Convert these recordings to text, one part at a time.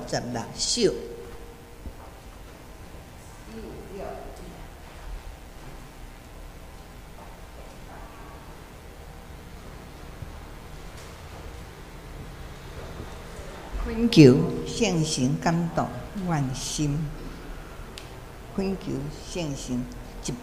56首。恳求圣神感动愿心，恳求圣神156。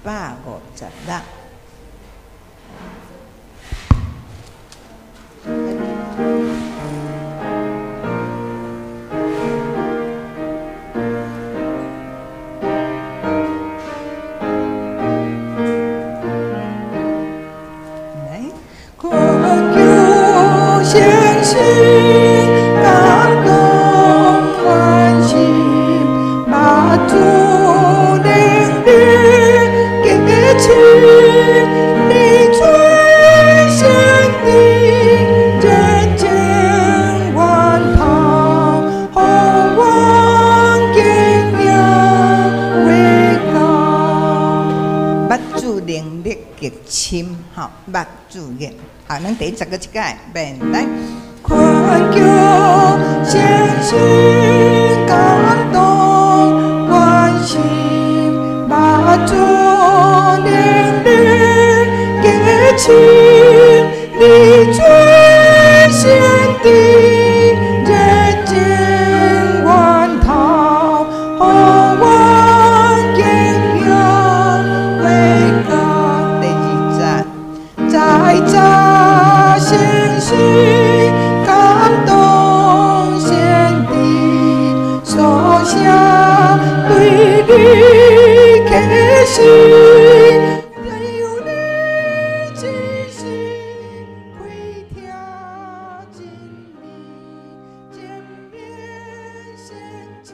好，目注眼，好，咱第10个一届，免来。恳求圣神感动愿心，目注灵力结清，你最先的人间源头，好我敬仰为高。在这信息感动先的所下对你开心，只有你真心会听真理，见面先前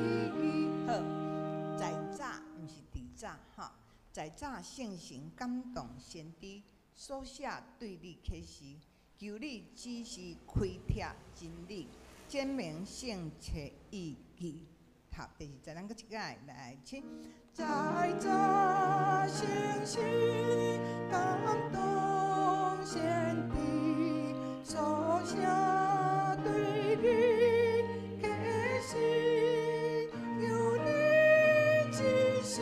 意。好，在早不是伫早哈。在早圣神感动先知所写对你启示，求你指示开拓真理，简明圣切意义。好，第2节咱搁一届来，请。在早圣神感动先知所写对你启示，求你指示。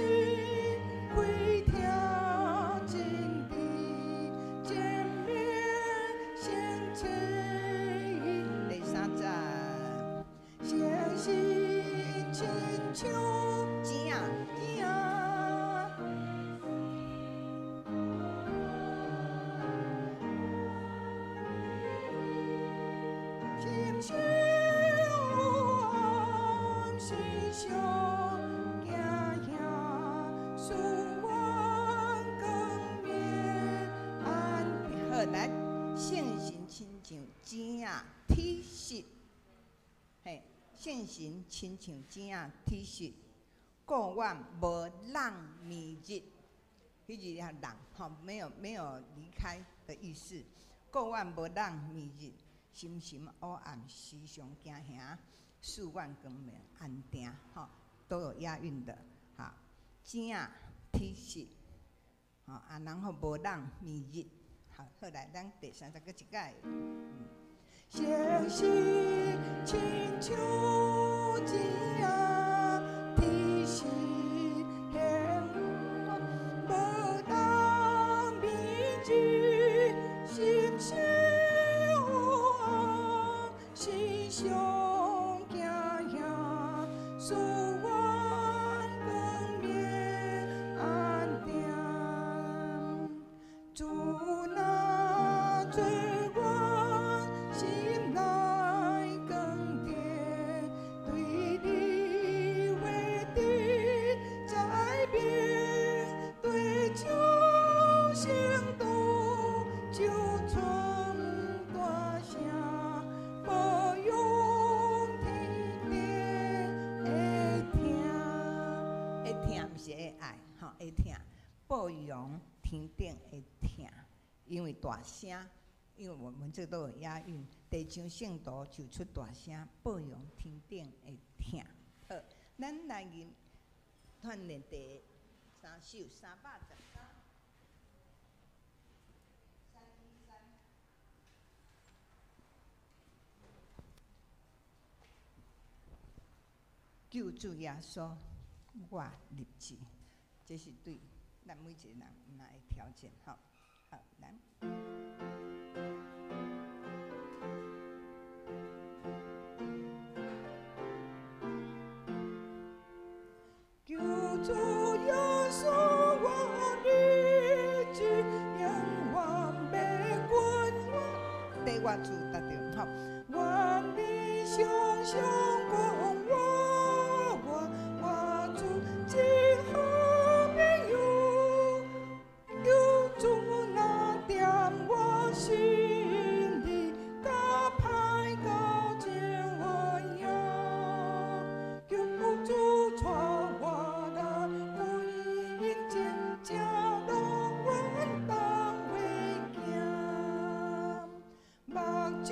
像钱啊钱啊，心上心上行行，使阮光明安定。好，来，圣神亲像钱啊体恤，嘿。圣神亲像钱啊体恤，顾阮无人眠日。迄日啊人吼，没有离开的意思。顾阮无人眠日，心心黑暗时常惊吓，使阮光明安定。吼，都有押韵的。哈，钱啊体恤，吼啊，然后无人眠日。好，后来咱第30个一届。圣神亲像钱啊体恤，向无当眠日，心上黑时常惊吓，使阮光明安定。主那做我心内光甜，对你话的在明，对酒声道就传大声，保佑天地会听，会听不是会爱，吼会听，保佑天顶会听，因为大声。因为我们这都有押韵，地上圣徒就出大声，保佑天顶会听。好，咱来吟锻炼第3首313。救主耶稣，我立志，这是对咱每一个人唔来的条件。好，好，来。救主耶稣，我立志，永远要滚我。第我主答着，好，我理想上讲我主真好朋友，救主那踮我心里，甲歹到这我呀，救主带我来归正，正路阮当会行，目睭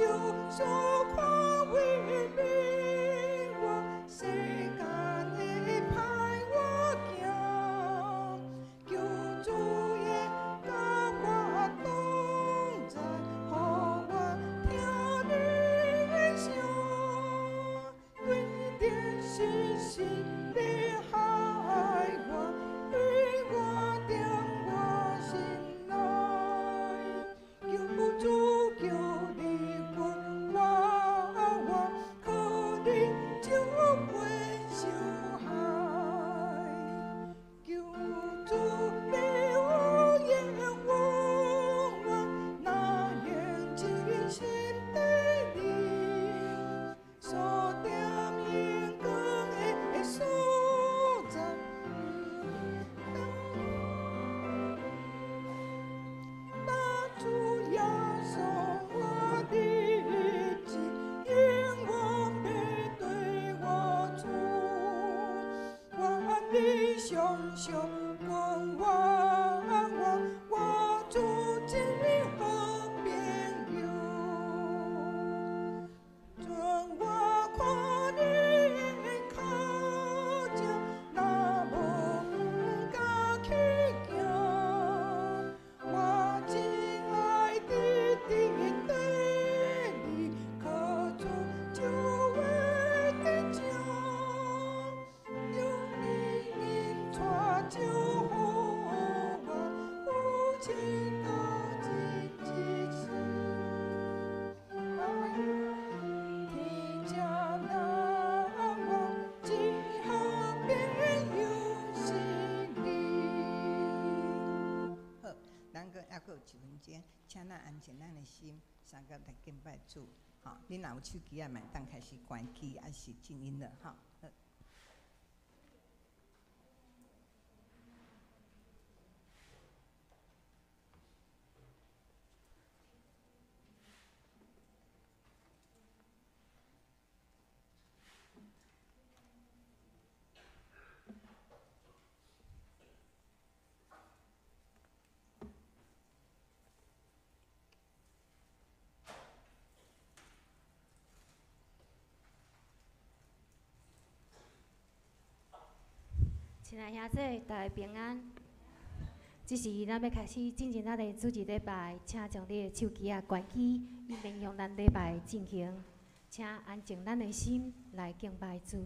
所看为明我世间的歹我行，救主的甲我同在，予我听你的声，对的是心你害我，对我定我心内，救主求你滚我可你救袂受害，救主你有眼望，那眼睛心底里，所点眼光的所在。那主耶稣，我立志，永远要对我做，我理想上讲我主真好朋友，像我看你的口才，若无不敢去行。我真爱你的对你，可主就为你讲，有你因带就好我有情到真一世。天正人我真好朋友是你。好，咱阁还阁有1分钟，请咱安静咱的心，三个来敬拜主。好，恁若有手机啊，嘛当开始关机，还是静音了，哈。好。亲爱兄弟，大家平安。这时，咱要开始进行咱的主日礼拜，请将你的手机啊关机，以免用咱礼拜进行。请安静咱的心来敬拜主。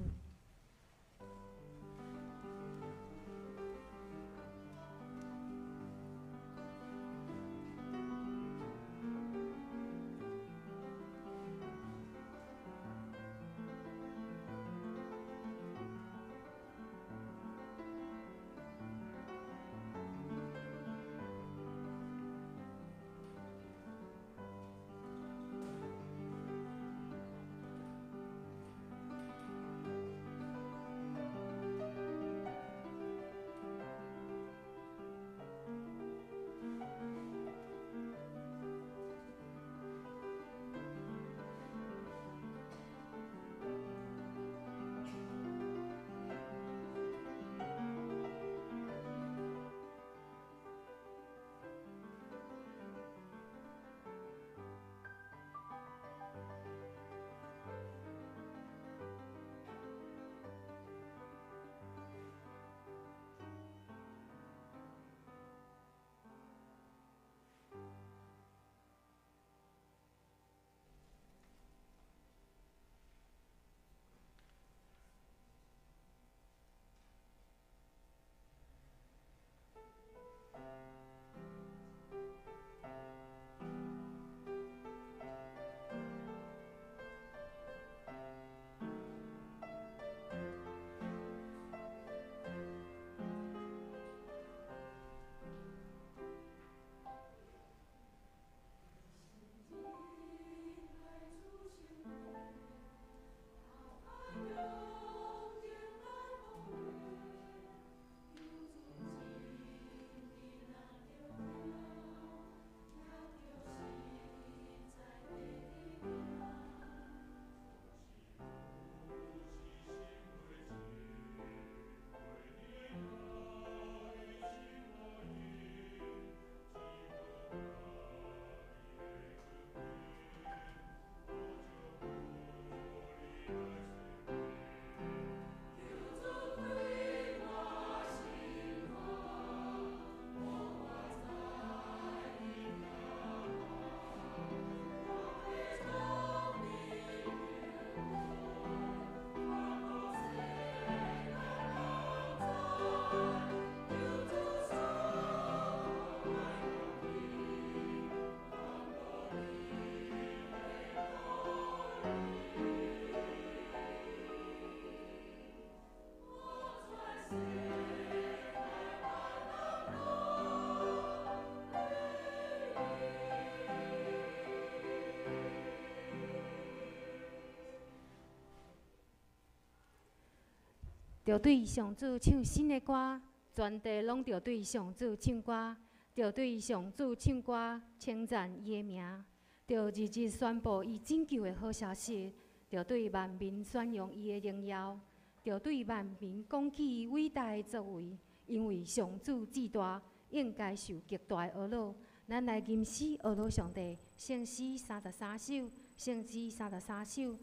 着对上主唱新的歌，全地拢着对上主唱歌，着对上主唱歌，称赞伊的名，着日日宣布伊拯救的好消息，着对万民宣扬伊的荣耀，着对万民讲起伊伟大的作为，因为上主至大，应该受极大的懊恼。咱来吟诗懊恼上帝，圣诗33首，圣诗33首，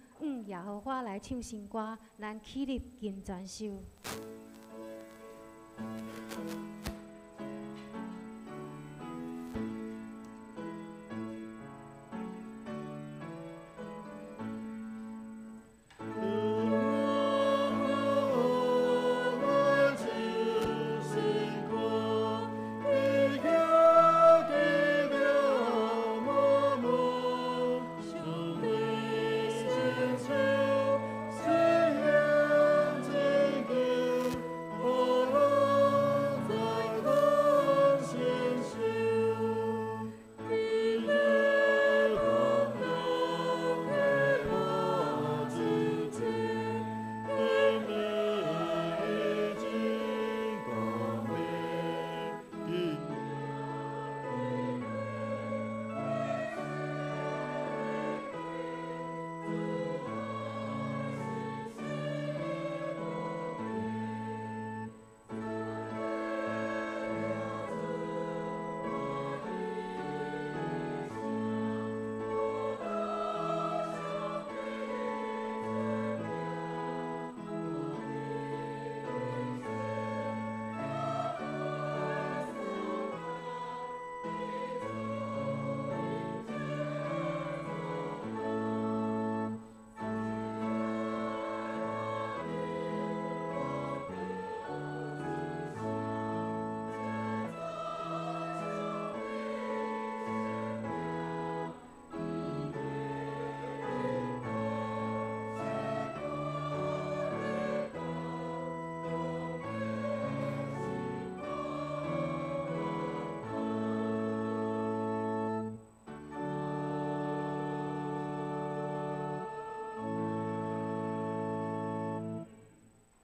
耶和华来唱新歌，咱起立吟全首。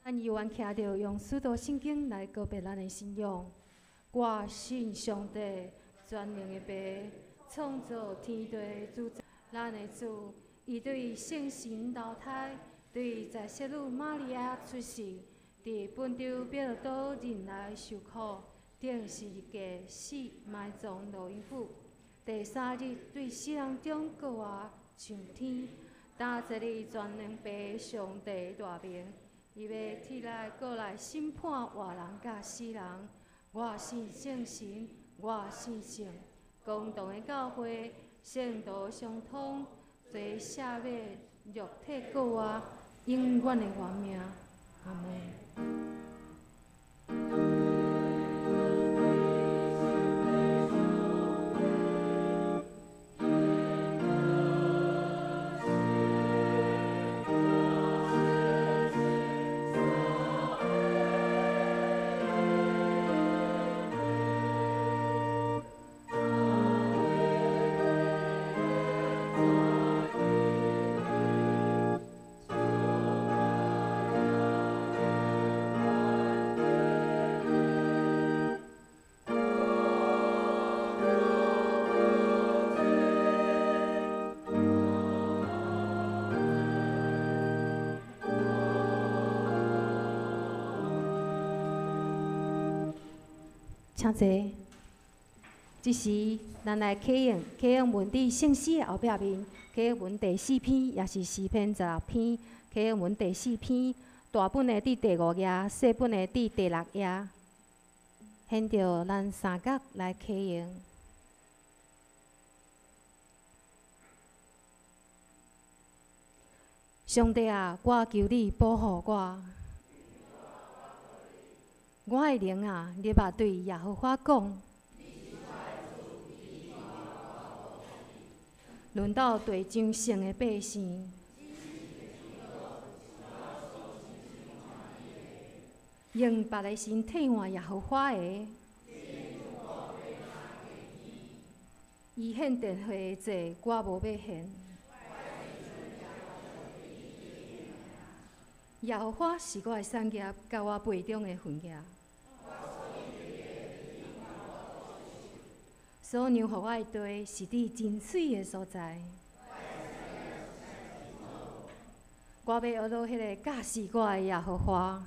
咱犹原徛着用许多圣经来告别咱的信仰。我信上帝，全能的爸，创造天地主宰。咱的主，伊对圣神流胎，对在圣女玛利亚出世，伫本州彼拉多人来受苦，顶十字架死埋葬落阴府。第3日对死人中过活上天，今日全能爸上帝大名。伊要起来过来审判活人甲死人。我信圣神，我信圣，共同的教会，圣道相通，做赦免肉体过活，永远的活命。阿门。请坐。这时，咱来启用文字圣诗的后壁面，启用文第4篇，也是诗篇16篇。启用文第4篇，大本的伫第5页，小本的伫第6页。现着咱三角来启用。上帝啊，我求你保护我。我的灵啊，你嘛对耶和华讲。轮到地上圣的百姓，用别个神替换耶和华的，伊献殿会祭，我无要献。耶和华是我的产业，甲我杯中的份业。所让予我的地是伫真水的所在。我要学到迄个教示我的耶和华。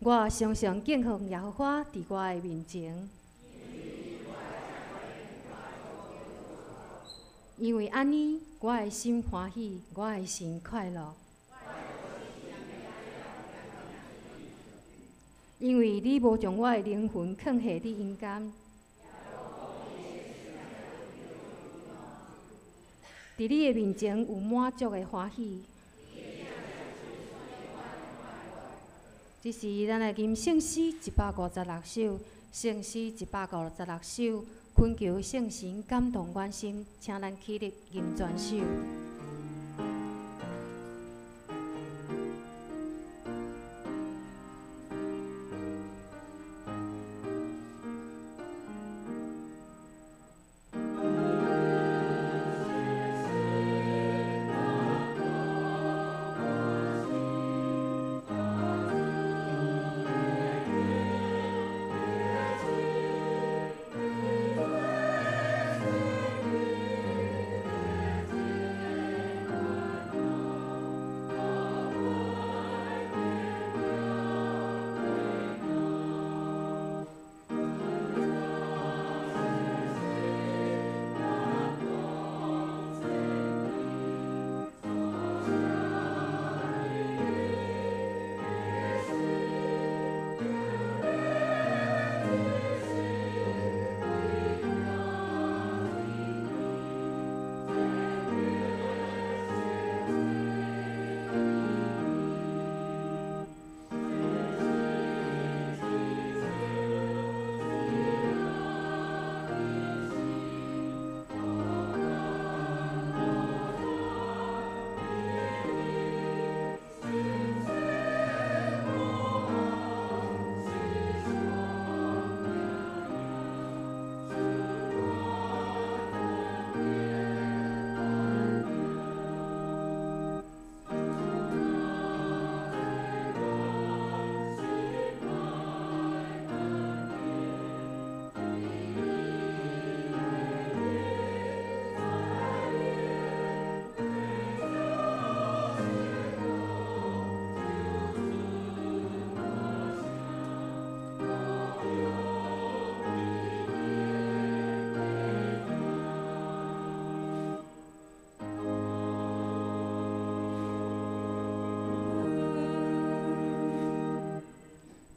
我常常敬奉耶和华伫我的面前，因为安尼，我的心欢喜，我的心快乐。因为你无将我的灵魂放下伫阴间，伫你的面前有满足的欢喜。这是咱的吟圣诗156首，圣诗156首，恳求圣神感动阮心，请咱起立吟全首。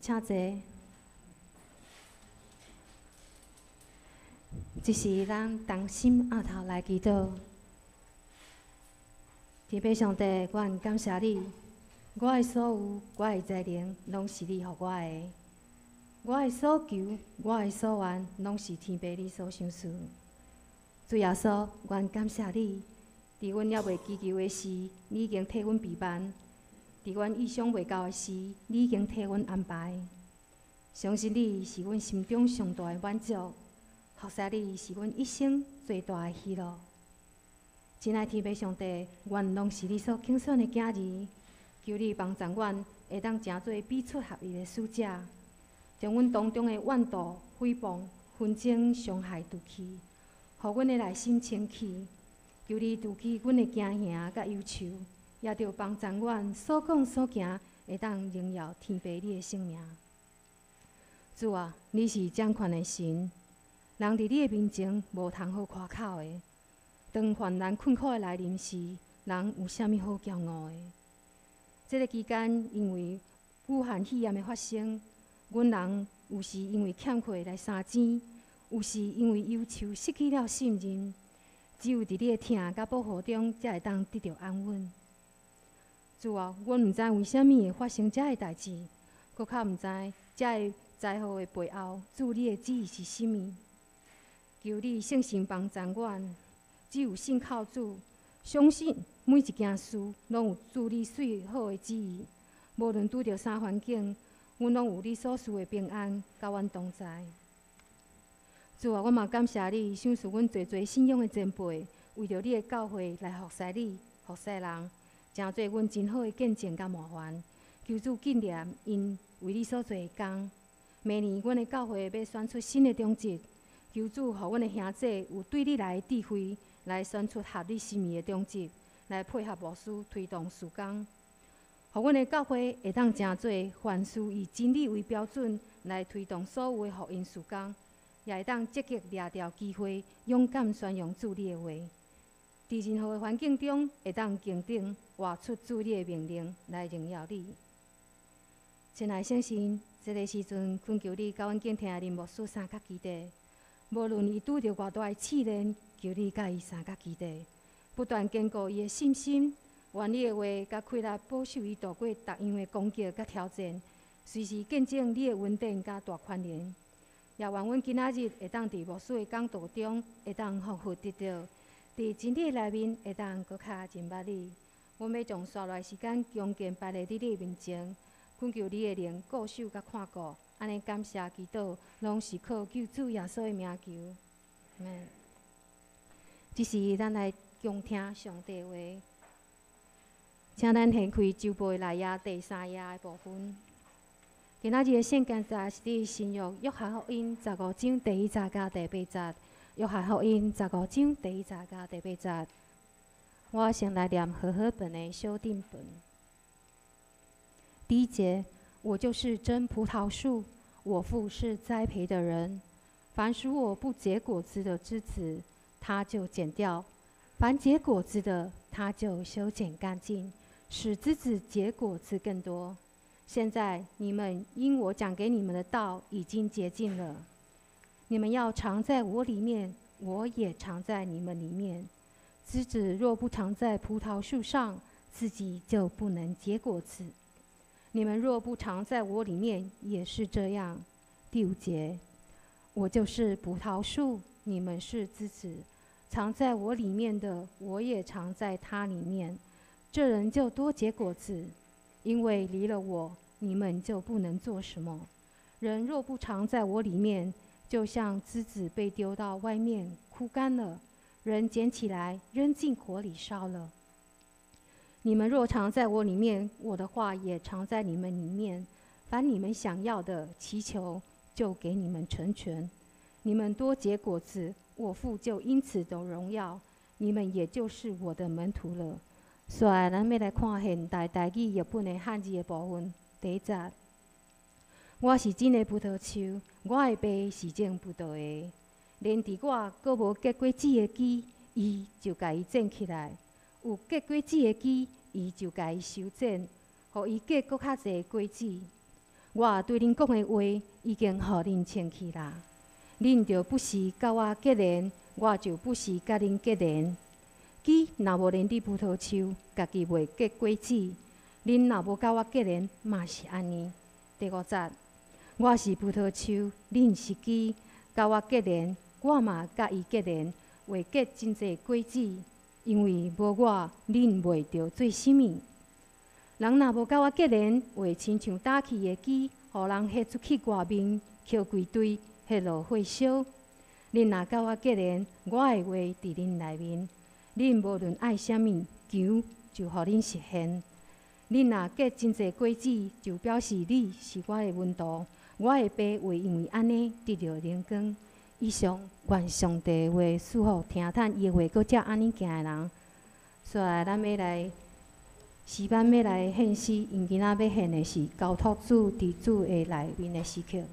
请坐。这是咱同心额头来祈祷。天父上帝，阮感谢你，我的所有，我的才能，拢是你予我的。我的所求，我的所愿，拢是天父你所赏赐。主耶稣，阮感谢你，伫阮还袂祈求的时，你已经替阮备办；伫阮意想袂到的时，你已经替阮安排。相信你是阮心中上大的满足，服侍你是阮一生最大的喜乐。亲爱天父上帝，阮拢是你所拣选的囝儿，求你帮助阮，会当成做彼此合一的使者，将阮当中的怨妒、诽谤、纷争、伤害除去，互阮的内心清气。求你除去阮的惊吓甲忧愁，也着帮助阮所讲所行会当荣耀天父你的圣名。主啊，你是掌权的神，人伫你的面前无通好夸口的。当患难困苦的来临时，人有啥物好骄傲的？这个期间，因为武汉肺炎的发生，阮人有时因为欠缺来三钱，有时因为忧愁失去了信任。只有伫你的疼甲保护中，才会当得到安稳。主啊，阮毋知为虾米会发生遮个代志，搁较毋知遮个灾祸的背后，主你的旨意是甚物？求你圣神帮助阮，只有信靠主，相信每一件事拢有主你最好的旨意。无论拄着啥环境，阮拢有你所赐的平安，甲阮同在。主啊，我嘛感谢你，赏赐阮侪侪信仰的前辈，为着你的教会来服侍你，服侍人，诚侪阮真好诶见证甲模范。求主纪念因为你所做诶工。明年阮诶教会要选出新诶长职，求主互阮诶兄弟有对你来智慧，来选出合你心意诶长职，来配合牧师推动事工。互阮诶教会会当诚做凡事以真理为标准来推动所有诶福音事工，也会当积极抓住机会，勇敢宣扬主你诶话。伫任何诶环境中，会当坚定活出主你诶命令来荣耀你。亲爱圣神，这个时阵恳求你甲阮敬听林牧师三角基地，无论伊拄着偌大诶试炼，求你甲伊三角基地，不断坚固伊诶信心。愿你的话甲开力保守伊度过逐样的攻击甲挑战，随时见证你的稳定甲大宽怜。也愿阮今仔日会当伫牧师的讲道中，会当丰富得到，伫真理内面会当搁较认捌你。阮要将刷来时间恭敬摆在你面前，恳求你的灵固守甲看顾。安尼感谢祈祷，拢是靠救主耶稣的名求。这是咱来恭听上帝的话。请咱掀开周报内页第3页的部分。今仔日的圣经节是伫新约约翰福音15章第1节到第8节。约翰福音15章第1节到第8节。我先来念和合本的修订本。第1节，我就是真葡萄树，我父是栽培的人。凡属我不结果子的枝子，他就剪掉；凡结果子的，他就修剪干净，使枝子结果子更多。现在你们因我讲给你们的道已经洁净了。你们要常在我里面，我也常在你们里面。枝子若不常在葡萄树上，自己就不能结果子。你们若不常在我里面，也是这样。第5节，我就是葡萄树，你们是枝子。常在我里面的，我也常在他里面。这人就多结果子，因为离了我，你们就不能做什么。人若不常在我里面，就像枝子被丢到外面枯干了，人捡起来扔进火里烧了。你们若常在我里面，我的话也常在你们里面。凡你们想要的，祈求，就给你们成全。你们多结果子，我父就因此得荣耀，你们也就是我的门徒了。所以，咱要来看现代台语日本的汉字的部分。第1节，我是真的葡萄树，我的爸是种葡萄的。连伫我阁无结果子的枝，伊就甲伊剪起来；有结果子的枝，伊就甲伊修剪，互伊结搁较侪果子。我对恁讲的话，已经互恁清气啦。恁就不是甲我结连，我就不是甲恁结连。枝若无连伫葡萄树，家己袂结果子；恁若无甲我结连，嘛是安尼。第5节，我是葡萄树，恁是枝，甲我结连，我嘛甲伊结连，会结真侪果子。因为无我，恁袂着做啥物。人若无甲我结连，会亲像打去的枝，互人迄出去外面，捡规堆，迄落火烧。恁若甲我结连，我的话伫恁内面，恁无论爱啥物，求就互恁实现。恁若结真侪果子，就表示你是我的门徒，我的爸会因为安尼得到荣光。以上，愿上帝的话赐福听趁伊的话，搁遮安尼行的人。所以，咱要来诗班要来献诗，因今仔要献的是交托主伫主的内面的诗曲。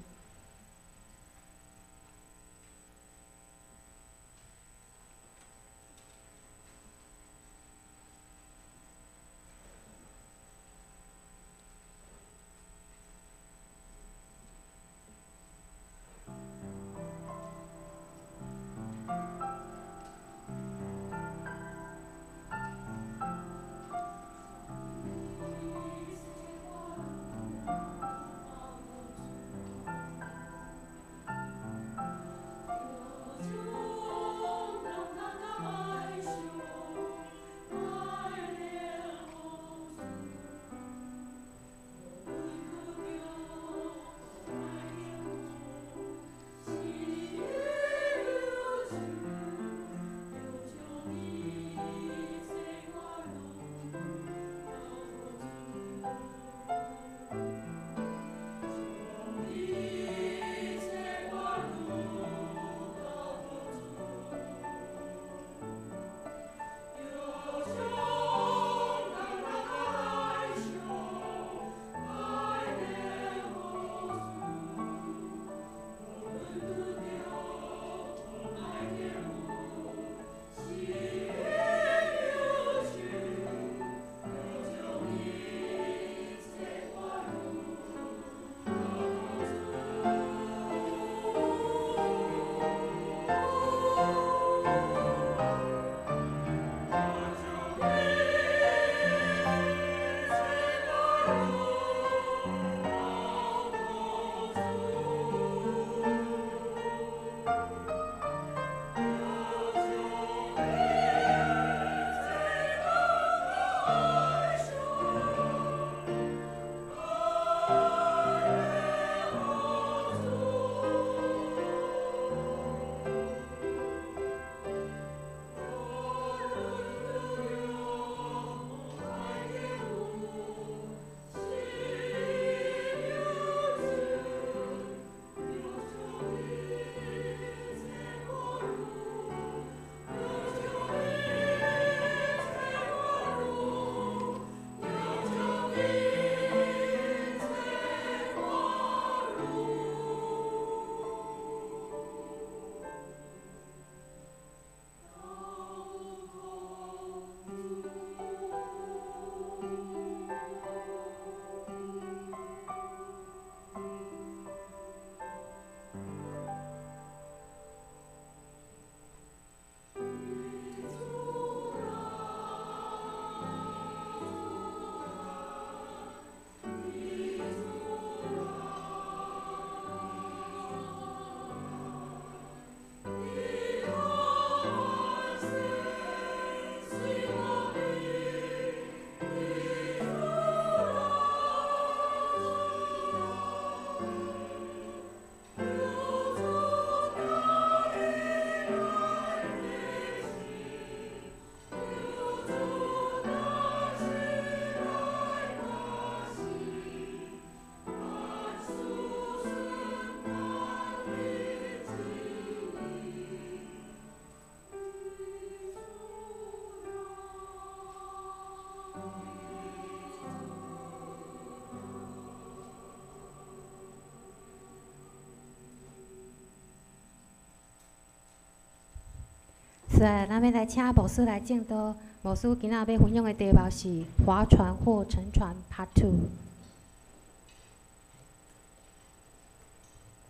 出来，咱要来请牧师来证道。牧师今仔要分享的题目是划船或沉船 Part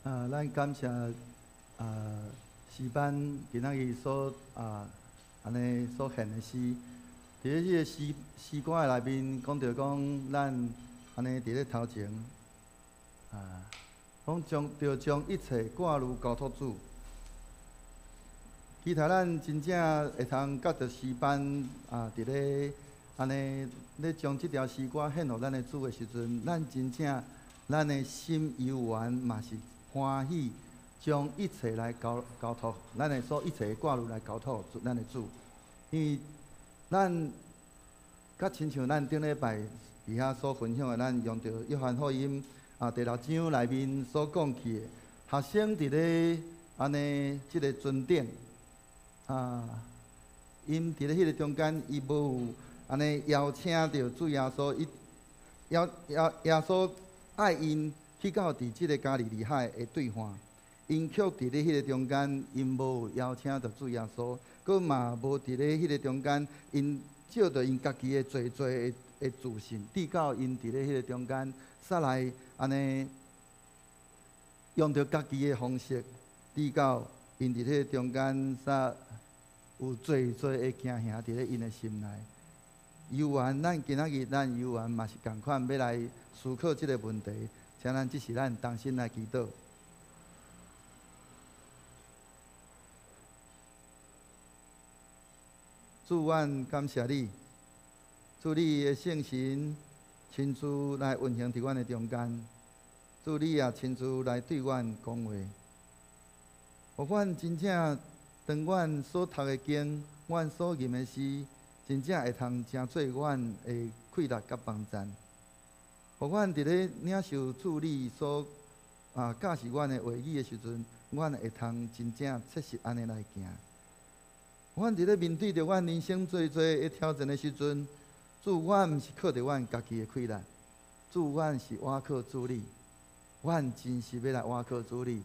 2。咱感谢诗班今仔日所安尼所献的诗，伫咧即个诗歌的内面讲着讲，咱安尼伫咧头前讲将一切挂入交托主。期待咱真正会通甲着诗班伫咧安尼咧将即条诗歌献互咱的主的时阵，咱真正咱的心游玩嘛是欢喜，将一切来交托，咱的所一切挂入来交托咱的主，因为咱甲亲像咱顶礼拜伫遐所分享的，咱用着约翰福音第6章内面所讲起的，学生伫咧安尼即个尊顶。因伫咧迄个中间，伊无有安尼邀请着主耶稣，伊耶稣爱因去到伫即个加利利海的对岸，因却伫咧迄个中间，因无有邀请着主耶稣，佮嘛无伫咧迄个中间，因照着因家己的做的自信，直到因伫咧迄个中间，煞来安尼用着家己的方式，直到因伫咧中间煞。有最的惊吓伫咧因的心内，游玩，咱今仔日咱游玩嘛是共款，要来思考即个问题，请咱即是咱同心来祈祷。主，阮感谢你，主你的圣神亲自来运行伫阮的中间，主你也亲自来对阮讲话，互阮真正。当阮所读的经，阮所吟的诗，真正会通成做阮的快乐甲帮助。互阮伫咧领受主你所教示阮的话语的时阵，阮会通真正切实安尼来行。阮伫咧面对着阮人生最的挑战的时阵，主，阮毋是靠着阮家己的快乐，主，阮是倚靠主你，阮真是要来倚靠主你。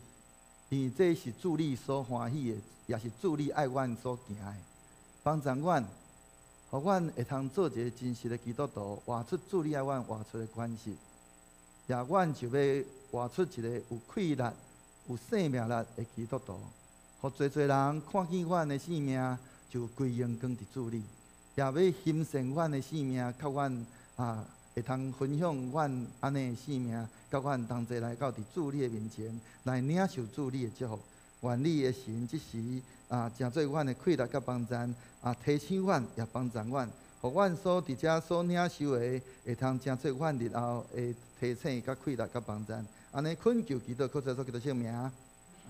因为这是主你所欢喜的，也是主你爱阮所行的。帮助阮，互阮会通做一个真实的基督徒，活出主你爱阮活出的关系。也阮就要活出一个有快乐、有生命力的基督徒，互侪人看见阮的性命，就归荣光伫主你。也要欣赏阮的性命，甲阮会通分享阮安尼的性命，甲阮同齐来到伫主你的面前，来领受主你的祝福。愿你的神即时成做阮的快乐甲帮助，提醒阮也帮助阮，互阮所伫遮所领受的，会通成做阮日后的提醒甲快乐甲帮助。安尼恳求祈祷，靠着所基督圣名，阿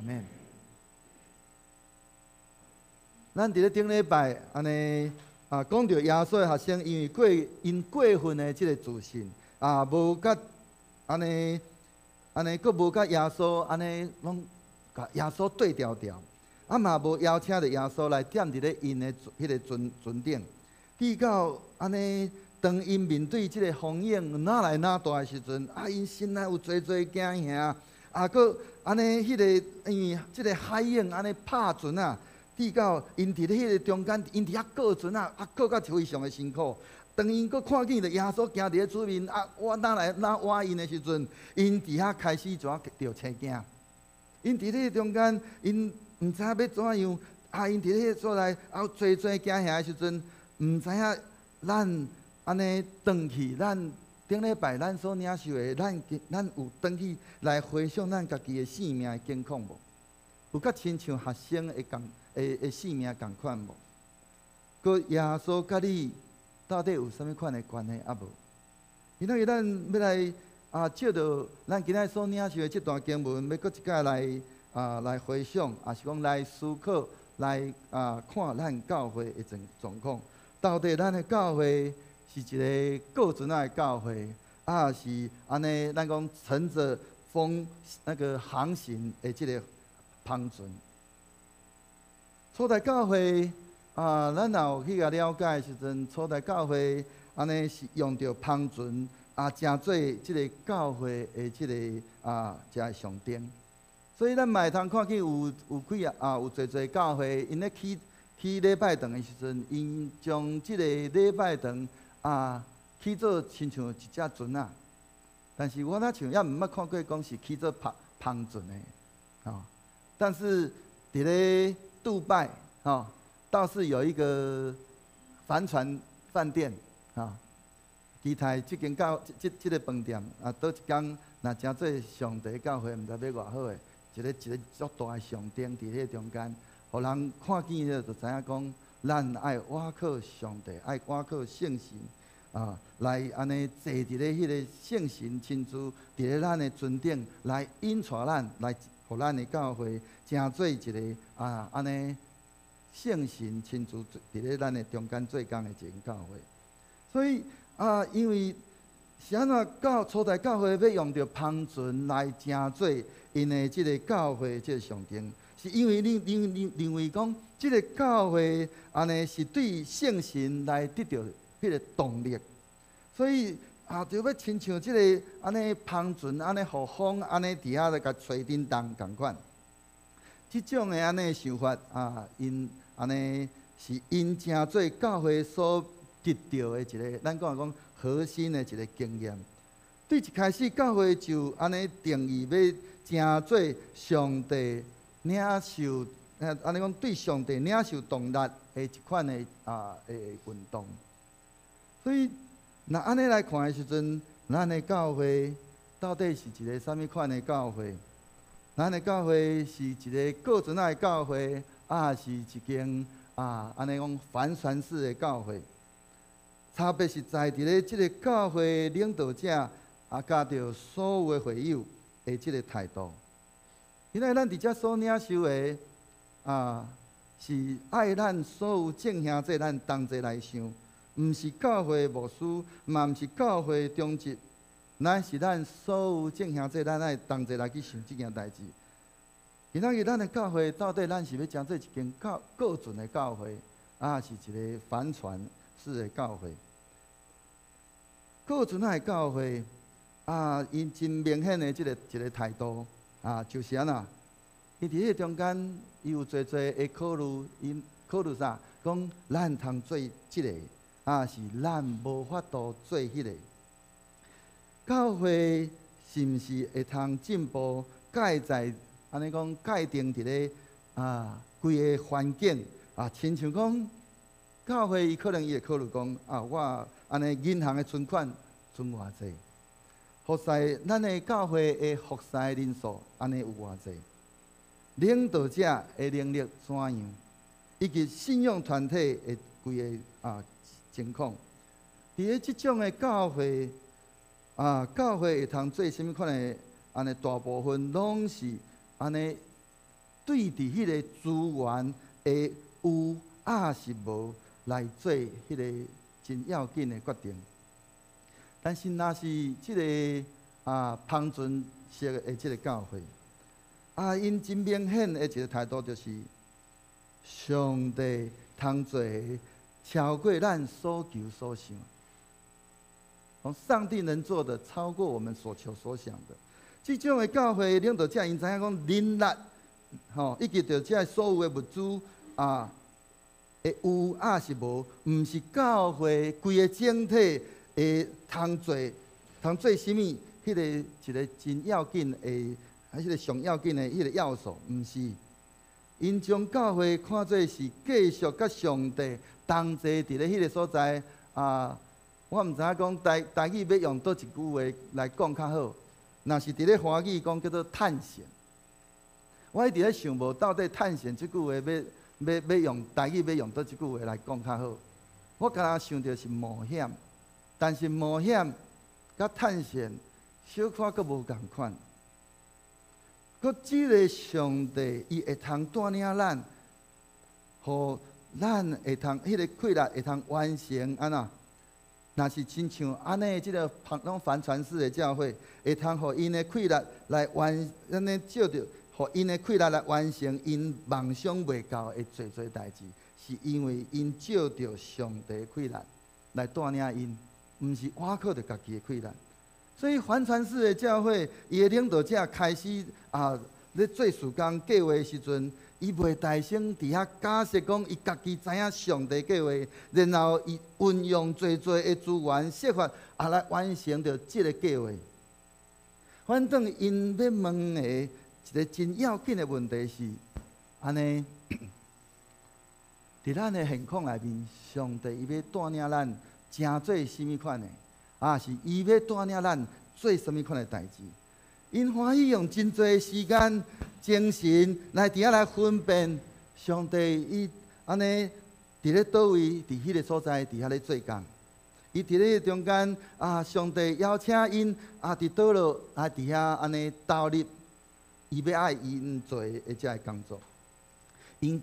免。咱伫咧顶礼拜安尼。讲到耶稣的学生，因为因过分的即个自信，无甲安尼，佫无甲耶稣安尼拢甲耶稣对调，嘛无邀请着耶稣来踮伫咧因的迄个船顶，直到安尼，当因面对即个风影哪来哪大的时阵，因心内有侪惊吓，佫安尼迄个因为即个海影安尼拍船直到因伫咧迄个中间，因伫遐过船过到非常的辛苦。当因佫看见着耶稣行伫咧主面，我哪来哪挖因的时阵，因伫遐开始就着青惊。因伫咧中间，因毋知影要怎样，因伫咧所在侪惊吓的时阵，毋知影咱安尼转去，咱顶礼拜咱所领受的，咱有转去来回想咱家己的生命的境况无？有甲亲像学生的性命共款无？佮耶稣甲你到底有啥物款的关系无？今仔日咱要来照着咱今仔所领受的这段经文，要搁一摆来回想，也是讲来思考，来看咱教会的状况。到底咱的教会是一个过船的教会，是安尼咱讲乘着风那个航行的这个航船？初代教会咱若有去了解的时阵，初代教会安尼是用着航船成做即个教会的即个一个上顶。所以咱嘛会通看见有几有侪教会，因咧起礼拜堂的时阵，因将即个礼拜堂起做亲像一只船啊。但是我那像也毋捌看过讲是起做帆船的，但是伫咧杜拜，倒是有一个帆船饭店，期待即间即个饭店倒一天若真做上帝教会，毋知要偌好诶，一个足大诶上灯伫迄中间，互人看见了就知影讲，咱爱倚靠上帝，爱倚靠圣神。来安尼坐伫咧迄个圣神亲自伫咧咱的船顶来引带咱，来互咱的教会成做一个安尼圣神亲自伫咧咱的中间做工的一间教会。所以因为是安怎初代教会要用着帆船来成做因的即个教会即个象征，是因为你认为讲即个教会安尼是对圣神来得到迄个动力，所以就要亲像即个安尼帆船安尼互风安尼伫遐来甲吹振动共款。即种的安尼想法因安尼是因正做教会所得到的一个，咱讲核心的一个经验。对一开始教会就安尼定义要正做上帝领受，安尼讲对上帝领受动力的一款的运动。所以，若安尼来看的时阵，咱的教会到底是一个啥物款的教会？咱的教会是一个个人的教会，是一间安尼讲帆船式的教会。差别是在伫咧即个教会领导者甲着所有的会友的即个态度。今仔咱伫遮所领受的是爱咱所有众兄弟咱同齐来想。毋是教会牧师，嘛毋是教会中职，乃是咱所有众兄弟，咱爱同齐来去想即件代志。今仔日咱的教会到底咱是要讲做一间个人的教会，是一个帆船式的教会。个人的教会因真明显的一个态度就是安那，伊伫迄中间，伊有侪会考虑，因考虑啥？讲咱通做即个。是咱无法度做迄个。教会是毋是会通进步？介在安尼讲界定伫咧规个环境亲像讲教会伊可能会考虑讲我安尼银行的存款存偌济，服侍咱的教会的服侍人数安尼有偌济，领导者的能力怎样，以及信用团体的规个情况，伫咧即种的教会，教会会通做啥物款的？安尼大部分拢是安尼对伫迄个资源的有是无来做迄个真要紧的决定。但是若是即个帆船式的即个教会，因真明显的一个态度就是，上帝通做超过咱所求所想，上帝能做的超过我们所求所想的。这种的教会领导者，因知影讲能力，以及着这所有的物资会有是无，毋是教会规个整体会通做啥物？迄个一个真要紧的，迄个上要紧的迄个要素，毋是。因将教会看作是继续甲上帝同齐伫咧迄个所在我毋知影讲台语要用倒一句话来讲较好。若是伫咧华语讲叫做探险，我一直咧想无到底探险即句话要用台语要用倒一句话来讲较好。我敢若想到是冒险，但是冒险甲探险小可阁无共款。搁即个上帝，伊会通带领咱，互咱会通迄个气力会通完成安那。若是亲像安尼，即个帆船式的教会，会通互因的气力来安尼照着，互因的气力来完成因梦想未到的侪代志，是因为因照着上帝的气力来带领因，毋是倚靠着家己的气力。所以帆船式的教会，伊的领导者开始咧做事工计划的时阵，伊袂大声伫遐假设讲伊家己知影上帝计划，然后伊运用侪的资源设法来完成着即个计划。反正因要问的一个真要紧的问题是安尼。伫咱的现况内面，上帝伊要带领咱正做甚物款的，是伊要带领咱做甚物款的代志。因欢喜用真侪的时间、精神来伫遐来分辨上帝伊安尼伫咧倒位，伫迄个所在伫遐咧做工。伊伫咧中间上帝邀请因伫倒落伫遐安尼投入，伊要爱因做的遮个工作。因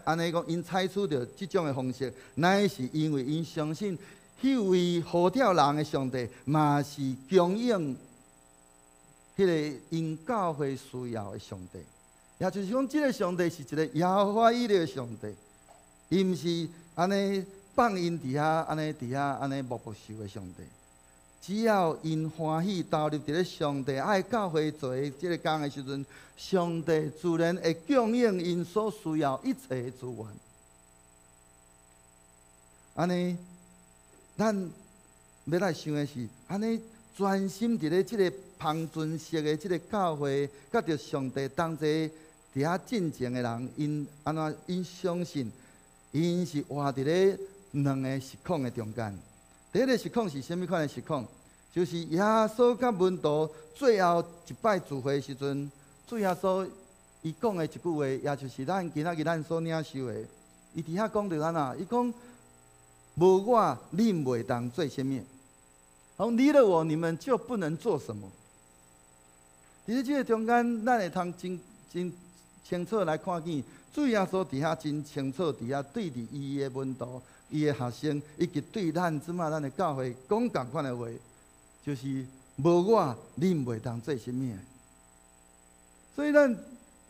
安尼讲，因采取着即种的方式，乃是因为因相信，迄位呼召人的上帝，嘛是供应迄个因教会需要的上帝。也就是讲，即个上帝是一个耶和华以勒的上帝，伊毋是安尼放因伫遐安尼默默受的上帝。只要因欢喜投入伫咧上帝爱教会做即个工的时阵，上帝自然会供应因所需要一切的资源。安尼，咱要来想的是，安尼专心伫咧即个旁尊式的即个教会，甲着上帝同齐伫遐进前的人，因相信，因是活伫咧两个实况的中间。第一个实况是甚物款的实况？就是耶稣甲门徒最后一摆聚会的时阵，主耶稣伊讲的一句话，也就是咱今仔日咱所领受的。伊伫遐讲着咱伊讲无我，你袂当做甚物。讲离了我，你们就不能做什么。伫咧即个中间，咱会通真清楚来看见，主耶稣伫遐真清楚伫遐对伫伊的门徒、伊的学生，以及对咱即马咱的教会讲共款的话，就是无我，你袂当做甚物。所以咱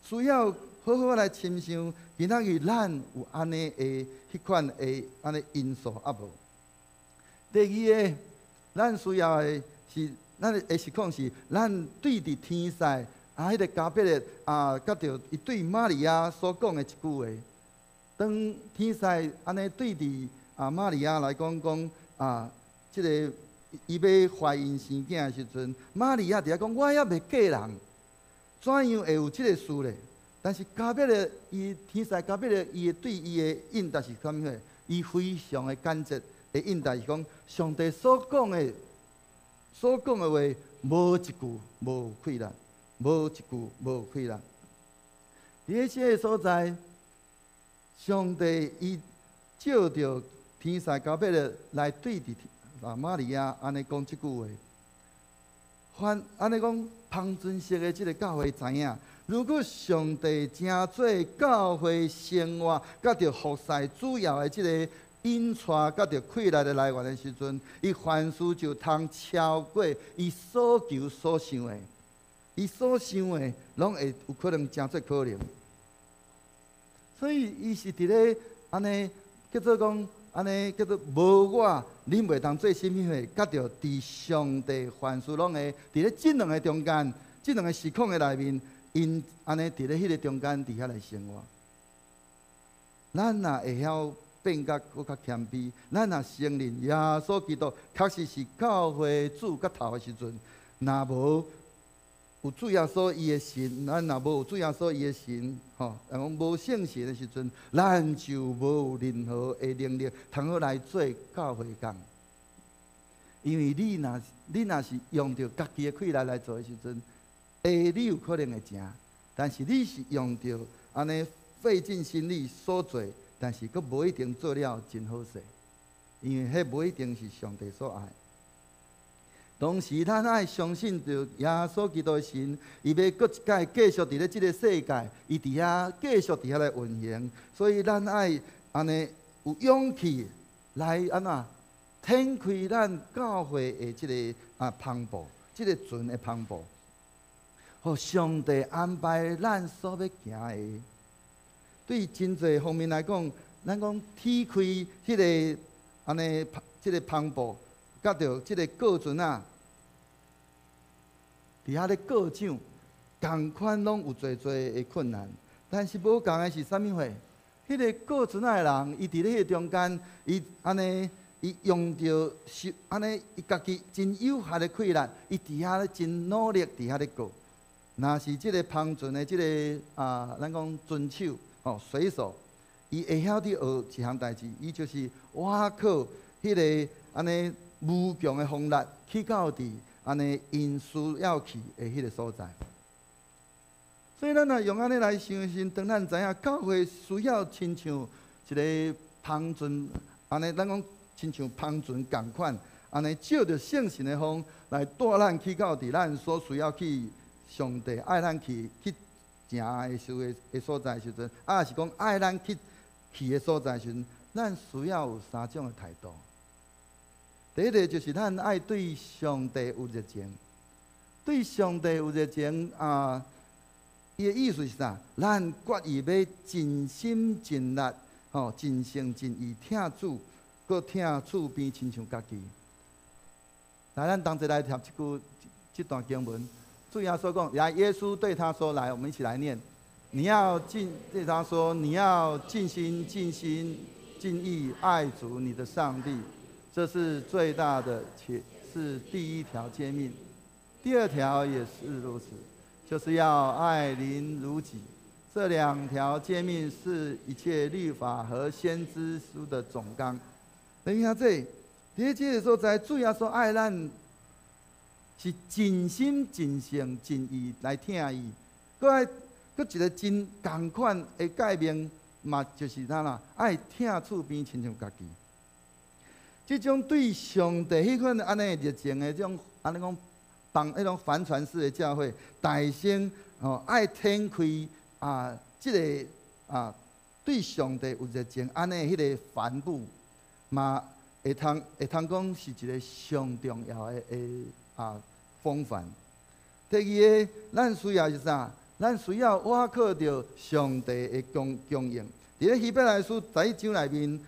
需要好好来深想，今仔日咱有安尼的迄款的安尼因素无？第二个，咱需要的是，咱的实况是，咱对伫天使迄个加百列甲着伊对玛利亚所讲的一句话，当天使安尼对伫玛利亚来讲即个伊要怀孕生囝的时阵，玛利亚伫遐讲，我还袂嫁人，怎样会有即个事咧？但是加百列伊天使加百列伊对伊的应答是啥物货？伊非常的简洁的应答是讲，上帝所讲的话，无一句无亏啦，无一句无亏啦。伫咧这个所在，上帝伊照着天使加百列来对伫玛利亚安尼讲即句话，安尼讲旁尊式的即个教会知影，如果上帝正做教会生活，甲着服侍主要的即个引带，甲着溃来的来源的时阵，伊凡事就通超过伊所求所想的，伊所想的拢会有可能真做可能。所以伊是伫咧安尼叫做讲。安尼叫做无我，你袂当做甚物货，甲着伫上帝凡事拢会伫咧即两个中间，即两个时空的内面，因安尼伫咧迄个中间伫遐来生活。咱若会晓变甲搁较谦卑，咱若承认耶稣基督确实是教会主甲头的时阵，若无有主耶稣伊的神，咱若无有主耶稣伊的神，人讲无圣神的时阵，咱就无有任何的能力，通好来做教会工。因为你若是用着家己的气力来做的时阵，你有可能会成，但是你是用着安尼费尽心力所做，但是佫无一定做了真好势，因为迄无一定是上帝所爱。同时，咱爱相信着耶稣基督的神，伊要搁一届继续伫咧即个世界，伊伫遐继续伫遐来运行。所以，咱爱安尼有勇气来展开咱教会的即个篷布，即个船的篷布，互上帝安排咱所要行的。对真侪方面来讲，咱讲踢开迄个即个篷布，甲着即个过船伫遐咧过奖，同款拢有侪的困难。但是无共的是啥物货？迄个过船仔的人，伊伫咧迄中间，伊安尼，伊用着安尼，伊家己真有限的气力，伊伫遐咧真努力伫遐咧过。若是即个旁船的即个咱讲船手水手，伊会晓得学一项代志，伊就是挖靠迄个安尼无穷的风力，去到伫安尼因需要去的迄个所在。所以咱若用安尼来想想，当咱知影教会需要亲像一个旁船，安尼咱讲亲像旁船共款，安尼照着圣神的风来带咱去到伫咱所需要去上帝爱咱去行的所在的时阵，是讲爱咱去的所在的时阵，咱需要有三种的态度。第一个就是咱爱对上帝有热情，对上帝有热情伊的意思是啥？咱决意要尽心尽力，尽心尽意听主，搁听厝边亲像家己。来，咱同齐来读这段经文。主耶稣讲，来，耶稣对他说：“来，我们一起来念。对他说，你要尽心、尽意爱主你的上帝，这是最大的，且是第一条诫命。第二条也是如此。”就是要爱邻如己，这两条诫命是一切律法和先知书的总纲。等一下这第这个所在，主要说爱咱是尽心、尽性、尽意来听伊，搁一个真同款的界面嘛，就是咱啦，爱听厝边亲像家己。这种对上帝迄款安尼热情的这种安尼讲。迄种帆船式的教会，大声爱展开即个对上帝有热情，安尼迄个帆布嘛会通讲是一个上重要的风范。第二个，咱需要是啥？咱需要倚靠着上帝的供应。伫咧希伯来书11章内面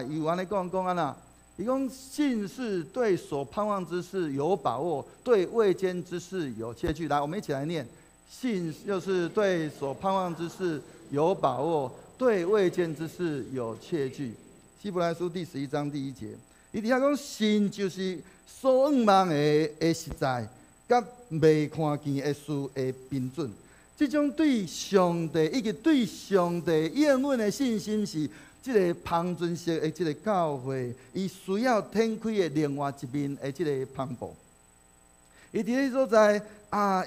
伊有安尼讲安那。伊讲信是对所盼望之事有把握，对未见之事有切据。来，我们一起来念：信就是对所盼望之事有把握，对未见之事有切据。希伯来书第11章第1节，伊底下讲信就是所仰望的实在，甲未看见的事的标准。这种对上帝以及对上帝应允的信心是。即个旁船式的即个教会，伊需要展开的另外一面的即个篷布。伊伫咧所在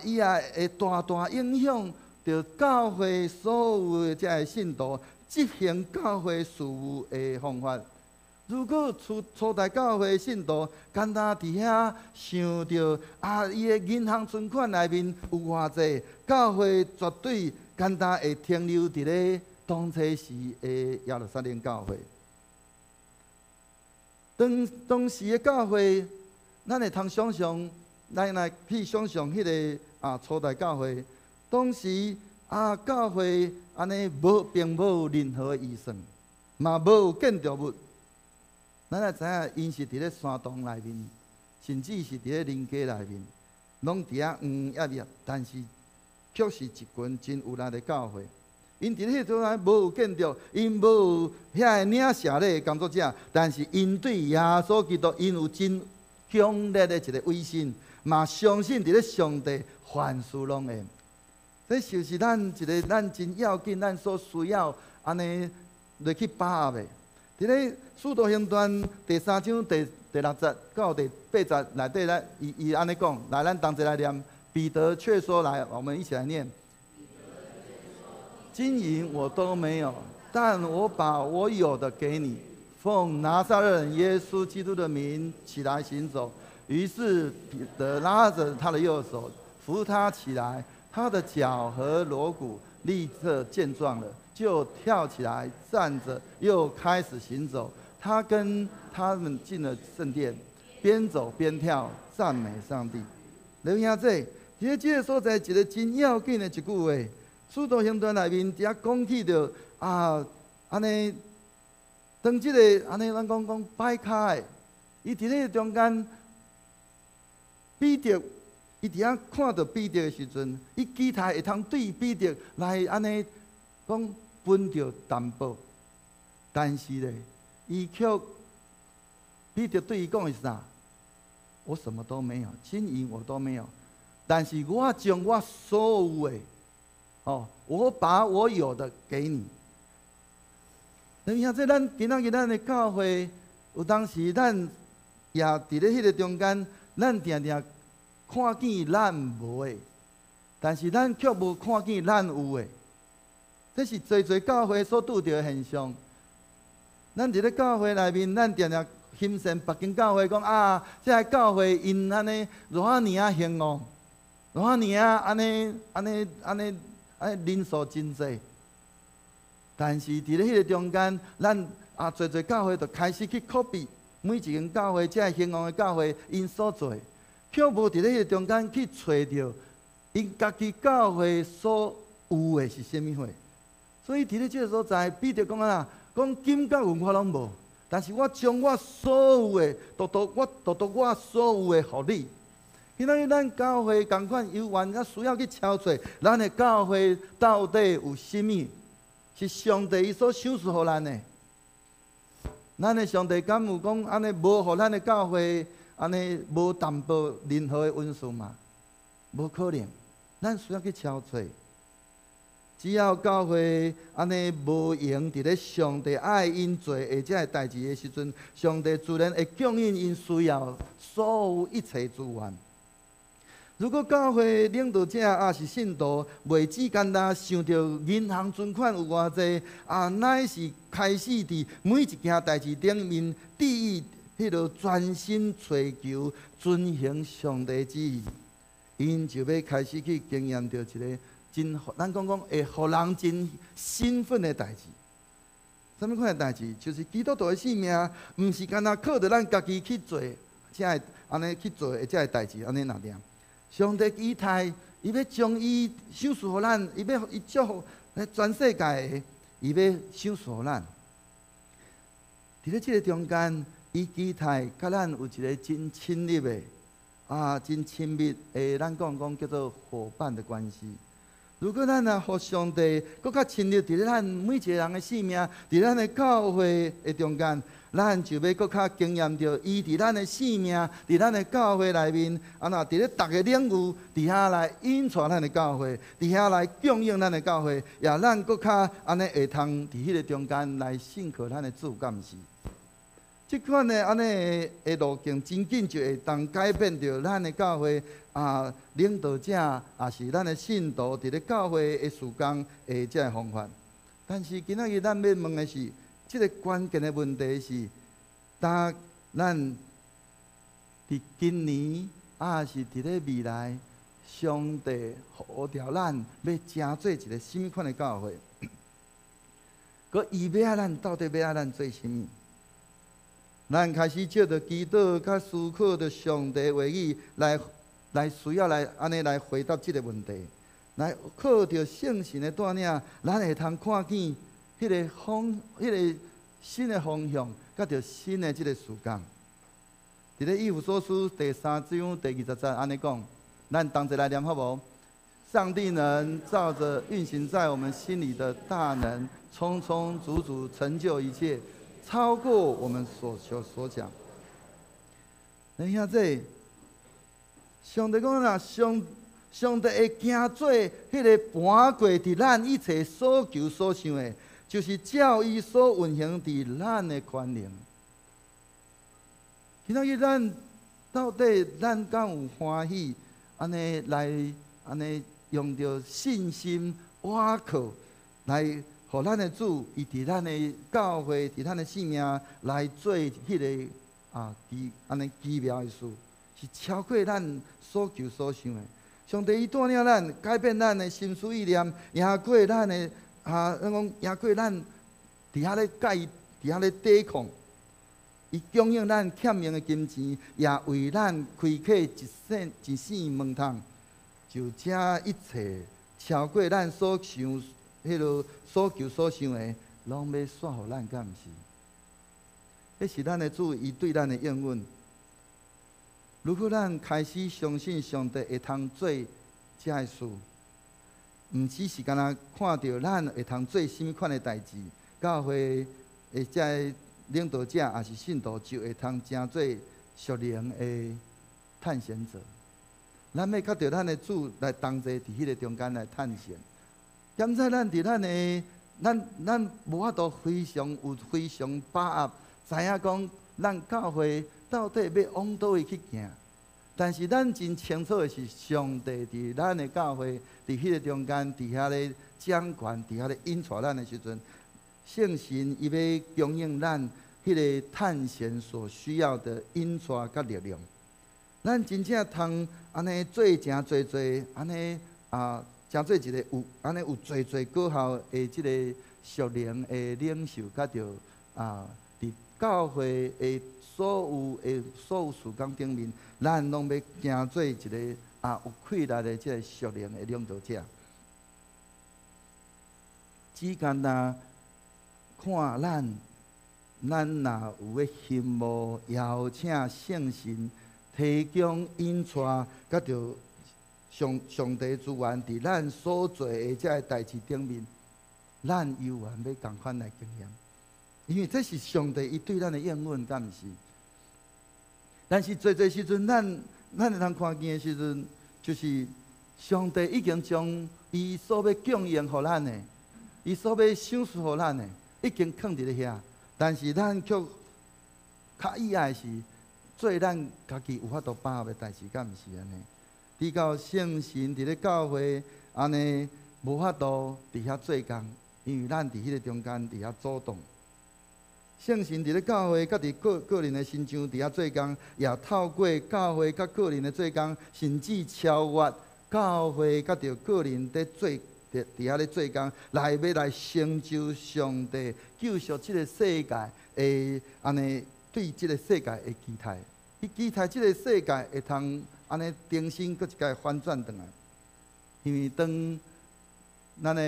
伊也会大大影响着教会所有的即个信徒执行教会事务的方法。如果初代教会信徒简单伫遐想着伊的银行存款内面有偌济，教会绝对简单会停留伫咧。当初时的耶路撒冷教会，当时的教会，咱会通想象，咱来去想象迄个初代教会，当时教会安尼并无有任何预算，嘛无有建筑物，咱也知影因是伫咧山洞内面，甚至是伫咧林家内面，拢伫遐叶，但是却是一群真有力的教会。因伫迄阵啊，无有建筑，因无有遐个领舍礼工作者，但是因对耶稣基督，因有真强烈的一个威信，嘛相信伫咧上帝凡事拢会。这就是咱真要紧，咱所需要安尼来去把握的。伫咧《使徒行传》第3章第6节到第8节内底，咱伊安尼讲，来，咱同齐来念。彼得却说：“来，我们一起来念。”金银我都没有，但我把我有的给你。奉拿撒勒人耶稣基督的名起来行走。于是彼得拉着他的右手，扶他起来，他的脚和锣骨立刻健壮了，就跳起来站着，又开始行走。他跟他们进了圣殿，边走边跳，赞美上帝。留下这个所在一个真要紧的一句话。使徒行传内面，伫遐讲起着安尼，当即个安尼，咱讲摆卡的，伊伫咧中间，彼得，伊伫遐看到彼得的时阵，伊期待会通对彼得来安尼讲分着淡薄，但是咧，伊却彼得对伊讲的是啥？我什么都没有，金银我都没有，但是我将我所有的，我把我有的给你。等下，这咱今仔日咱的教会，有当时咱也伫咧迄个中间，咱定定看见咱无的，但是咱却无看见咱有的。这是侪教会所拄到的现象。咱伫咧教会内面，咱定定欣赏别间教会，讲啊，这个教会因安尼偌啊年啊兴旺，偌啊年啊安尼人数真济。但是伫咧迄个中间，咱侪教会就开始去 copy 每一间教会，这兴旺的教会因所做，却无伫咧迄个中间去找着因家己教会所有的是甚物货。所以伫咧这个所在，彼得讲啊，讲金甲银我拢无，但是我将我所有的，独我所有的互你。今仔日咱教会同款，有原则需要去敲找，咱的教会到底有甚物？是上帝伊所赏赐互咱的。咱的上帝敢有讲安尼无互咱的教会安尼无淡薄任何的恩赐嘛？无可能，咱需要去敲找。只要教会安尼无用伫咧上帝爱因做下这个代志的时阵，上帝自然会供应因需要所有一切资源。如果教会领导者是信徒，袂只简单想到银行存款有偌济，乃是开始伫每一件代志顶面第一，迄个专心追求遵行上帝旨意，因就要开始去经验到一个真，咱讲会互人真兴奋的代志。什么款的代志？就是基督徒的性命，毋是干那靠着咱家己去做，才会安尼去做的这个代志，安尼那点。上帝期待，伊要将伊赏赐互咱，伊要伊祝福全世界的，伊要赏赐互咱。伫咧这个中间，伊期待甲咱有一个真亲密的，真亲密的，咱讲叫做伙伴的关系。如果咱互上帝搁较亲密，伫咧咱每一个人的性命，伫咱的教会的中间。咱就要搁较经验到，伊伫咱的性命，伫咱的教会内面，伫咧逐个领域，伫遐来引带咱的教会，伫遐来供应咱的教会，也咱搁较安尼会通伫迄个中间来信靠咱的主，敢毋是？即款的安尼的路径，真紧就会当改变着咱的教会领导者，也是咱的信徒伫咧教会的事工的这个方法。但是今仔日咱要问的是。这个关键的问题是，当咱伫今年是伫咧未来，上帝呼召咱要成做一个什么款的教会？佮伊要爱咱到底要爱咱做什么？咱开始借着祈祷，佮思考着上帝话语来需要来安尼来回答这个问题，来靠着圣神的带领，咱会通看见。迄个新的方向，甲着新的即个事工。伫咧以弗所书第3章第20节安尼讲，咱同齐来念好无？上帝能照着运行在我们心里的大能，充充足足成就一切，超过我们所求所想。等一下，这上帝讲啦，上帝会行做迄个搬过伫咱一切所求所想的。就是照伊所运行伫咱的权能。今仔日咱到底咱敢有欢喜安尼来安尼用着信心倚靠来，互咱的主伊伫咱的教会伫咱的性命来做迄个安尼奇妙的事，是超过咱所求所想的。上帝伊带领咱改变咱的心思意念，赢过咱的。咱讲赢过咱，伫遐咧甲伊，伫遐咧抵抗，伊供应咱欠用的金钱，也为咱开启一扇门窗，就这一切超过咱所想，迄落所求所想的，拢要煞互咱，敢毋是？迄是咱的主，伊对咱的应允。如果咱开始相信上帝会通做这事，毋只是干那看到咱会通做甚物款的代志，教会的遮领导者也是信徒，就会通成做属灵的探险者。咱要靠着咱的主来同齐伫迄个中间来探险。检在咱伫咱的咱无法度非常把握，知影讲咱教会到底要往倒位去行。但是咱真清楚的是，上帝伫咱的教会伫迄个中间，伫遐咧掌权，伫遐咧引带咱的时阵，圣神伊要供应咱迄个探险所需要的引带甲力量。咱真正通安尼做诚侪安尼诚做一个安尼有侪果效的即个属灵的领袖，甲着伫教会的所有事工顶面，咱拢要行做一个有气力的即个属灵的领导者。只干那看咱若有要羡慕邀请圣神。提供引带，甲着上帝资源伫咱所做的遮个代志顶面，咱犹原要共款来经验，因为这是上帝伊对咱的应允，敢毋是？但是侪时阵，咱会通看见的时阵，就是上帝已经将伊所要供应互咱的，伊所要赏赐互咱的，已经放伫咧遐，但是咱却较意外是。做咱家己有法度把握的代志，敢毋是安尼？比较圣神伫咧教会安尼无法度伫遐做工，因为咱伫迄个中间伫遐主动。圣神伫咧教会，甲伫个人的心上伫遐做工，也透过教会甲个人的做工，甚至超越教会甲着个人伫遐咧做工，要来成就上帝救赎即个世界的安尼。对即个世界的期待，伊期待即个世界会通安尼重新搁一摆反转转来。因为当咱的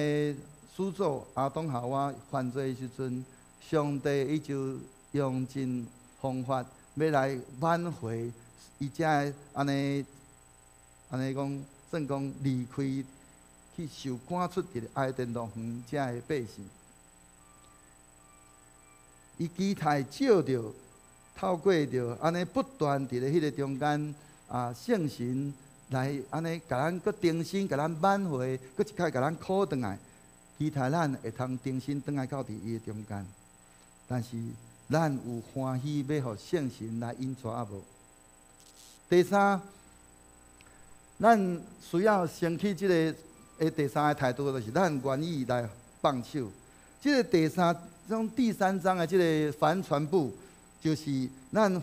始祖亚当夏娃犯罪的时阵，上帝伊就用尽方法要来挽回伊遮安尼讲，算讲离开去受赶出伫爱甸乐园遮的百姓。伊期待照着。透过着安尼不断伫咧迄个中间圣神来安尼，甲咱搁重新甲咱挽回，搁一摆甲咱靠转来，期待咱会通重新转来到伫伊的中间。但是咱有欢喜要互圣神来引带无？第三，咱需要升起即个第三个态度，就是咱愿意来放手。即个第三章的即个帆船部。就是咱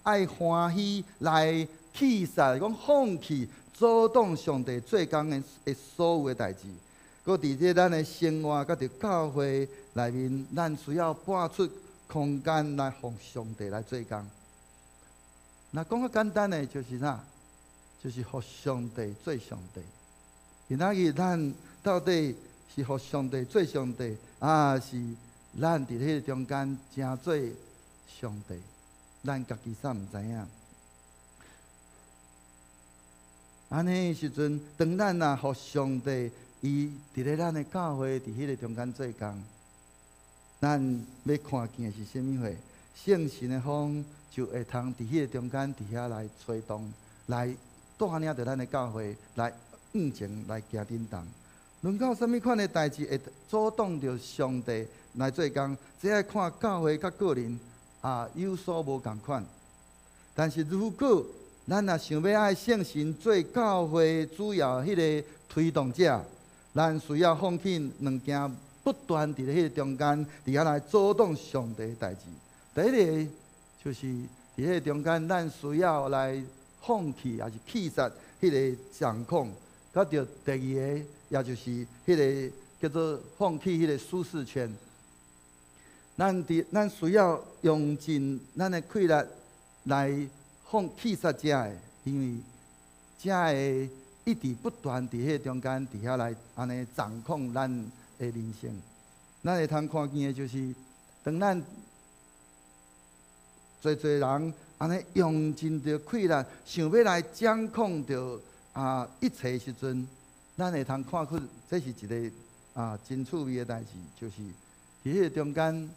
爱欢喜来弃杀，讲放弃阻挡上帝做工的所有的代志。搁伫这咱的生活甲伫教会内面，咱需要拨出空间来互上帝来做工。那讲较简单的，就是啥？就是互上帝做上帝。今仔日咱到底是互上帝做上帝，是咱伫迄个中间正做？上帝，咱家己煞毋知影。安尼时阵，当咱互上帝，伊伫咧咱的教会，伫迄个中间做工，咱要看见的是甚物货？圣神的风就会通伫迄个中间，伫遐来吹动，来带领着咱的教会，来向前来行振动。论到甚物款的代志会阻挡着上帝来做工，只爱看教会甲个人。有所无共款，但是如果咱若想要爱圣神做教会主要迄个推动者，咱需要放弃两件不断伫咧迄个中间，伫遐来阻挡上帝的代志。第一个就是伫迄个中间，咱需要来放弃，也是弃杀迄个掌控。甲着第二个，也就是迄个叫做放弃迄个舒适圈。咱需要用尽咱的气力来弃杀遮个，因为遮个一直不断伫迄个中间伫遐来安尼掌控咱的人生。咱会通看见的就是，当咱侪人安尼用尽着气力，想要来掌控着一切时阵，咱会通看出这是一个真趣味的代志，就是伫迄个中间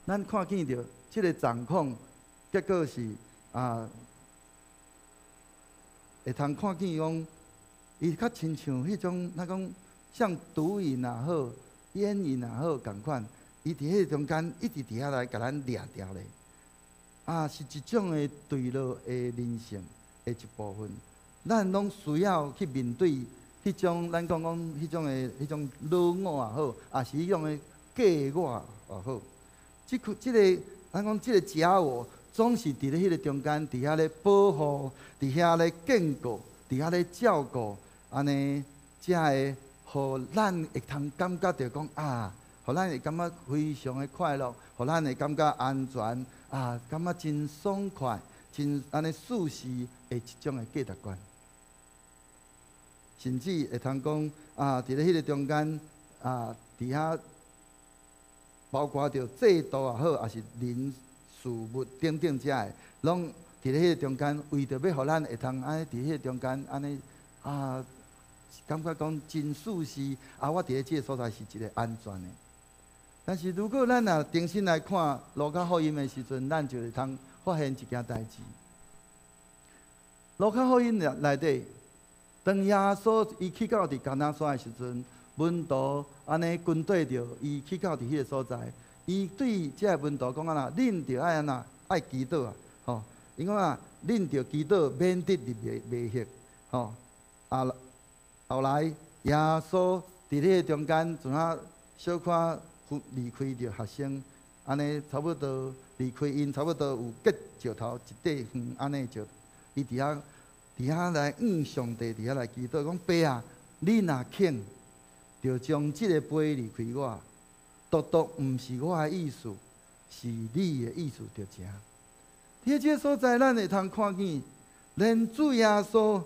咱看见着即个掌控，结果是会通看见讲，伊较亲像迄种，咱讲像毒瘾也好，烟瘾也好共款，伊伫迄个中间一直伫遐来甲咱掠掉咧。是一种的坠落的人性的一部分，咱拢需要去面对迄种咱讲迄种老我也好，也是迄种的假我也好。即个咱讲即个假我，总是伫咧迄个中间，伫遐咧保护，伫遐咧建构，伫遐咧照顾，安尼才会互咱会通感觉着讲互咱会感觉非常的快乐，互咱会感觉安全。感觉真爽快，真安尼舒适的一种的价值观，甚至会通讲伫咧迄个中间伫遐，包括着制度也好，也是人事物等等遮的，拢伫咧迄个中间，为着要互咱会通安尼伫迄个中间安尼感觉讲真舒适。我伫咧即个所在是一个安全的。但是如果咱定心来看路加福音的时阵，咱就会通发现一件代志。路加福音内底，当耶稣伊去到伫橄榄山的时阵，门徒安尼跟对着伊去到伫迄个所在，伊对即个门徒讲恁着爱爱祈祷吼。伊讲恁着祈祷，免得入迷惑吼。后来耶稣伫咧中间，就小可离开着学生，安尼差不多离开因，差不多有隔石头一块远安尼石，伊伫遐来上帝伫遐来祈祷，讲爸啊，你若肯，就将即个杯离开我，独毋是我的意思，是你的意思着成。伫即个所在，咱会通看见，连主耶稣，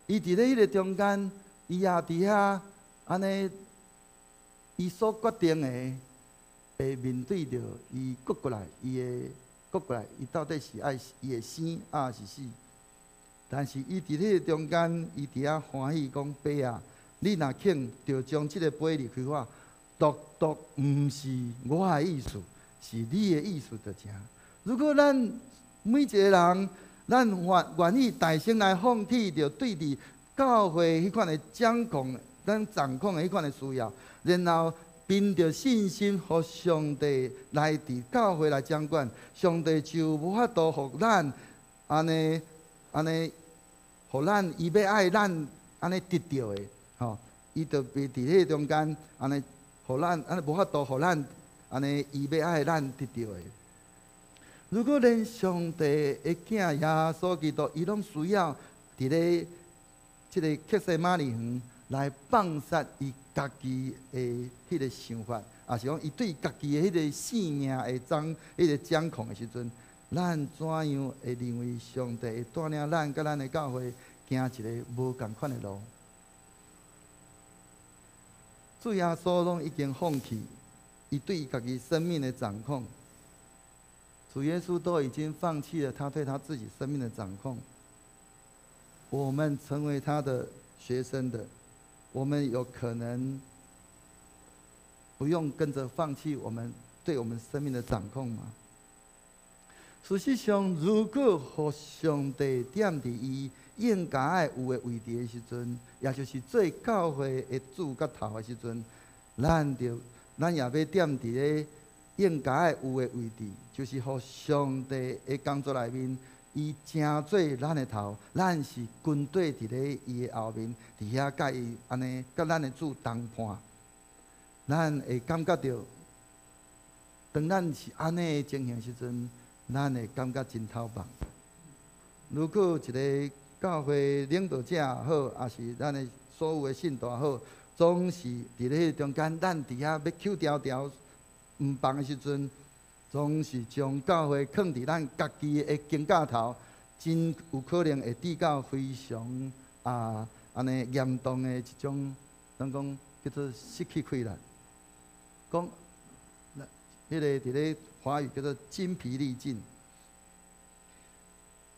伊伫咧迄个中间，伊也伫遐安尼。伊所决定的，会面对着伊过来，伊到底是爱伊会生是死？但是伊伫迄个中间，伊伫遐欢喜讲：爸啊，你若肯，就将即个杯离开我，独毋是我的意思，是你的意思就成。如果咱每一个人，咱愿意大声来放弃着对伫教会迄款的掌控。咱掌控的迄款的需要，然后凭着信心，互上帝来伫教会来掌管，上帝就无法度互咱安尼，互咱伊要爱咱安尼得到的，吼，伊就袂伫迄中间安尼，互咱安尼无法度互咱安尼伊要爱咱得到的。如果连上帝的囝耶稣基督，伊拢需要伫咧即个克西马尼园。来放杀伊家己的迄个想法，也是讲伊对家己的迄个性命的迄个掌控的时阵，咱怎样会认为上帝会带领咱甲咱的教会行一个无共款的路？主耶稣拢已经放弃伊对家己生命的掌控，主耶稣都已经放弃了他对他自己生命的掌控。我们成为他的学生的。我们有可能不用跟着放弃我们对我们生命的掌控吗？事实上，如果互上帝点伫伊应该有的位置的时阵，也就是做教会的主甲头的时阵，咱也要点伫咧应该有的位置，就是互上帝的工作内面。伊正做咱的头，咱是军队伫咧伊的后面，伫遐甲伊安尼，甲咱的主同伴，咱会感觉到，当咱是安尼的情形时阵，咱会感觉真透棒。如果一个教会领导者也好，也是咱的所有的信徒也好，总是伫咧中间，咱伫遐要扣条条毋放的时阵。总是将教会放伫咱家己的肩胛头，真有可能会抵到非常安尼严重的一种，咱讲叫做失去气力。讲，迄个伫咧华语叫做精疲力尽。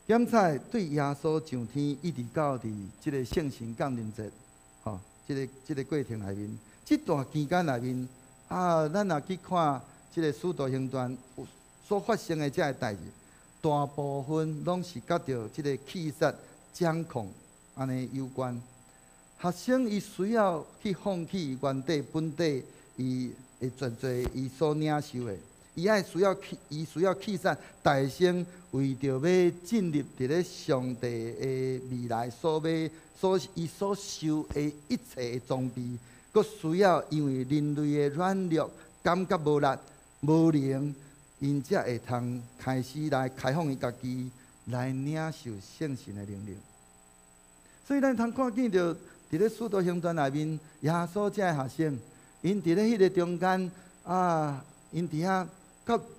检采对耶稣上天，一直到伫即个圣神降临节，吼，即个过程内面，即段期间内面，咱若去看即个使徒行传所发生的遮个代志，大部分拢是甲着即个气杀、掌控安尼有关。学生伊需要去放弃原地本地伊会全侪伊所领受的。伊需要去散大声，为着要进入伫咧上帝的未来伊所受的一切的装备，佮需要因为人类的软弱、感觉无力、无能，因才会通开始来开放伊家己，来领受圣神的能力。所以咱通看见着伫咧使徒行传内面，耶稣遮的学生，因伫咧迄个中间因伫遐。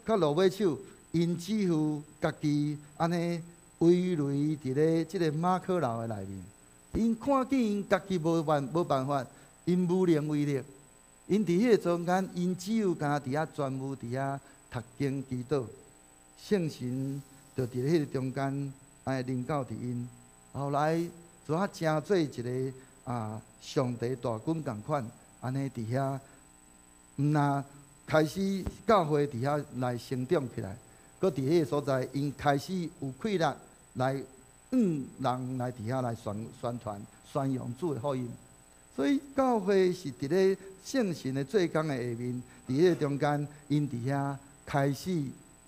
到落尾手，因只乎家己安尼围累伫咧即个马可楼的内面。因看见因家己无办法，因无能为力。因伫迄个中间，因只有敢伫遐专务伫遐读经祈祷。圣神就伫咧迄个中间安尼临到伫因。后来就成做一个上帝大军共款，安尼伫遐，那。开始教会伫遐来成长起来，搁伫迄个所在，因开始有气力来人来伫遐来宣传、宣扬主的福音。所以教会是伫咧圣神的做工的下面，伫迄个中间，因伫遐开始，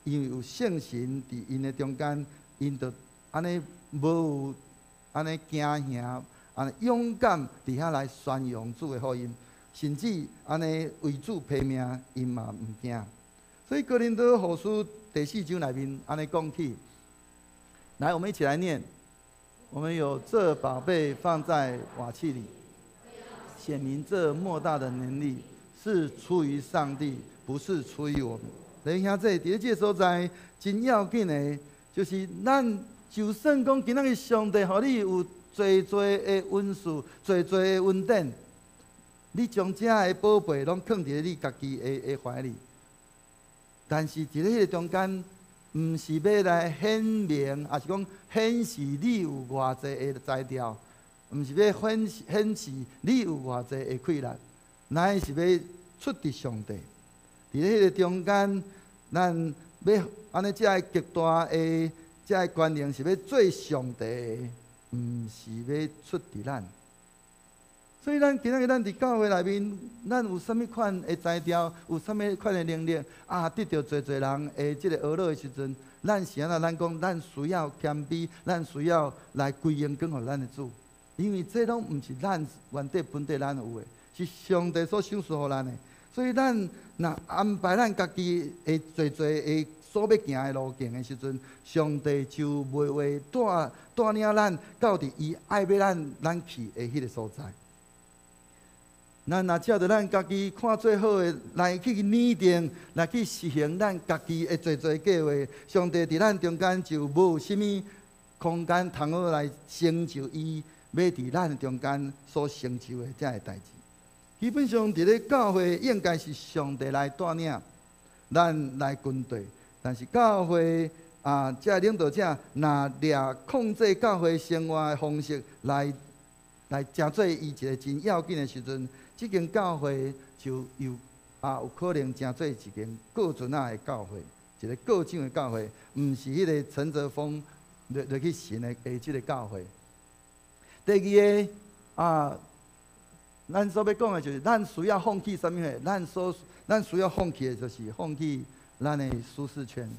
因为有圣神伫因的中间，因就安尼无有安尼惊吓，安尼勇敢伫遐来宣扬主的福音。甚至安尼为主拼命，因嘛毋惊。所以哥林多后书第4章内面安尼讲起。来，我们一起来念。我们有这宝贝放在瓦器里，显明这莫大的能力是出于上帝，不是出于我们。等一下，这第一节所在真要紧的，就是咱就算讲今仔日上帝互你有最的恩赐，最的恩典。你将这个宝贝拢藏伫你家己的怀里，但是伫咧迄个中间，毋是要来显明，也是讲显示你有偌济的才调，毋是要显示你有偌济的气力，乃是要出伫上帝。伫咧迄个中间，咱要安尼，这个极大的这个观念是要做上帝的，毋是要出伫咱。所以咱今仔日咱伫教会内面，咱有啥物款的才调，有啥物款的能力得到侪人的即个学乐的时阵，咱是安怎？咱讲，咱需要谦卑，咱需要来归荣归互咱的主，因为这拢毋是咱原地本地咱有的，是上帝所赏赐互咱的。所以咱若安排咱家己的侪所要行的路径的时阵，上帝就袂带领咱到伫伊爱要咱去的迄个所在。咱若照着咱家己看最好的来去拟定，来去实行咱家己的侪计划，上帝伫咱中间就无有啥物空间通好来成就伊要伫咱中间所成就的遮个代志。基本上伫咧教会应该是上帝来带领咱来军队，但是教会遮领导者若掠控制教会生活的方式来成做伊一个真要紧的时阵。这间教会就有可能成做一间过准的教会，一个过奖的教会，毋是迄个陈泽峰落去神的即个教会。第二个咱所要讲的就是，咱需要放弃什么呢？咱需要放弃的就是放弃咱的舒适圈。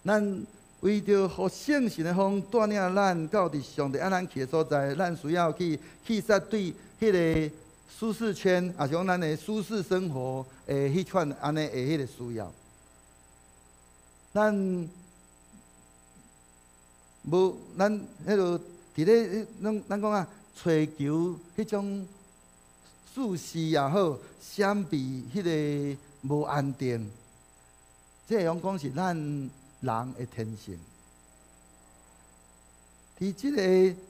咱为着互圣神的风带领咱到伫上帝咱去的所在，咱需要去杀对。迄个舒适圈，也是讲咱的舒适生活，迄款安尼的迄个需要。咱迄落伫咧，咱讲追求迄种舒适也好，相比迄个无安定，这样讲是咱人的天性。伫即个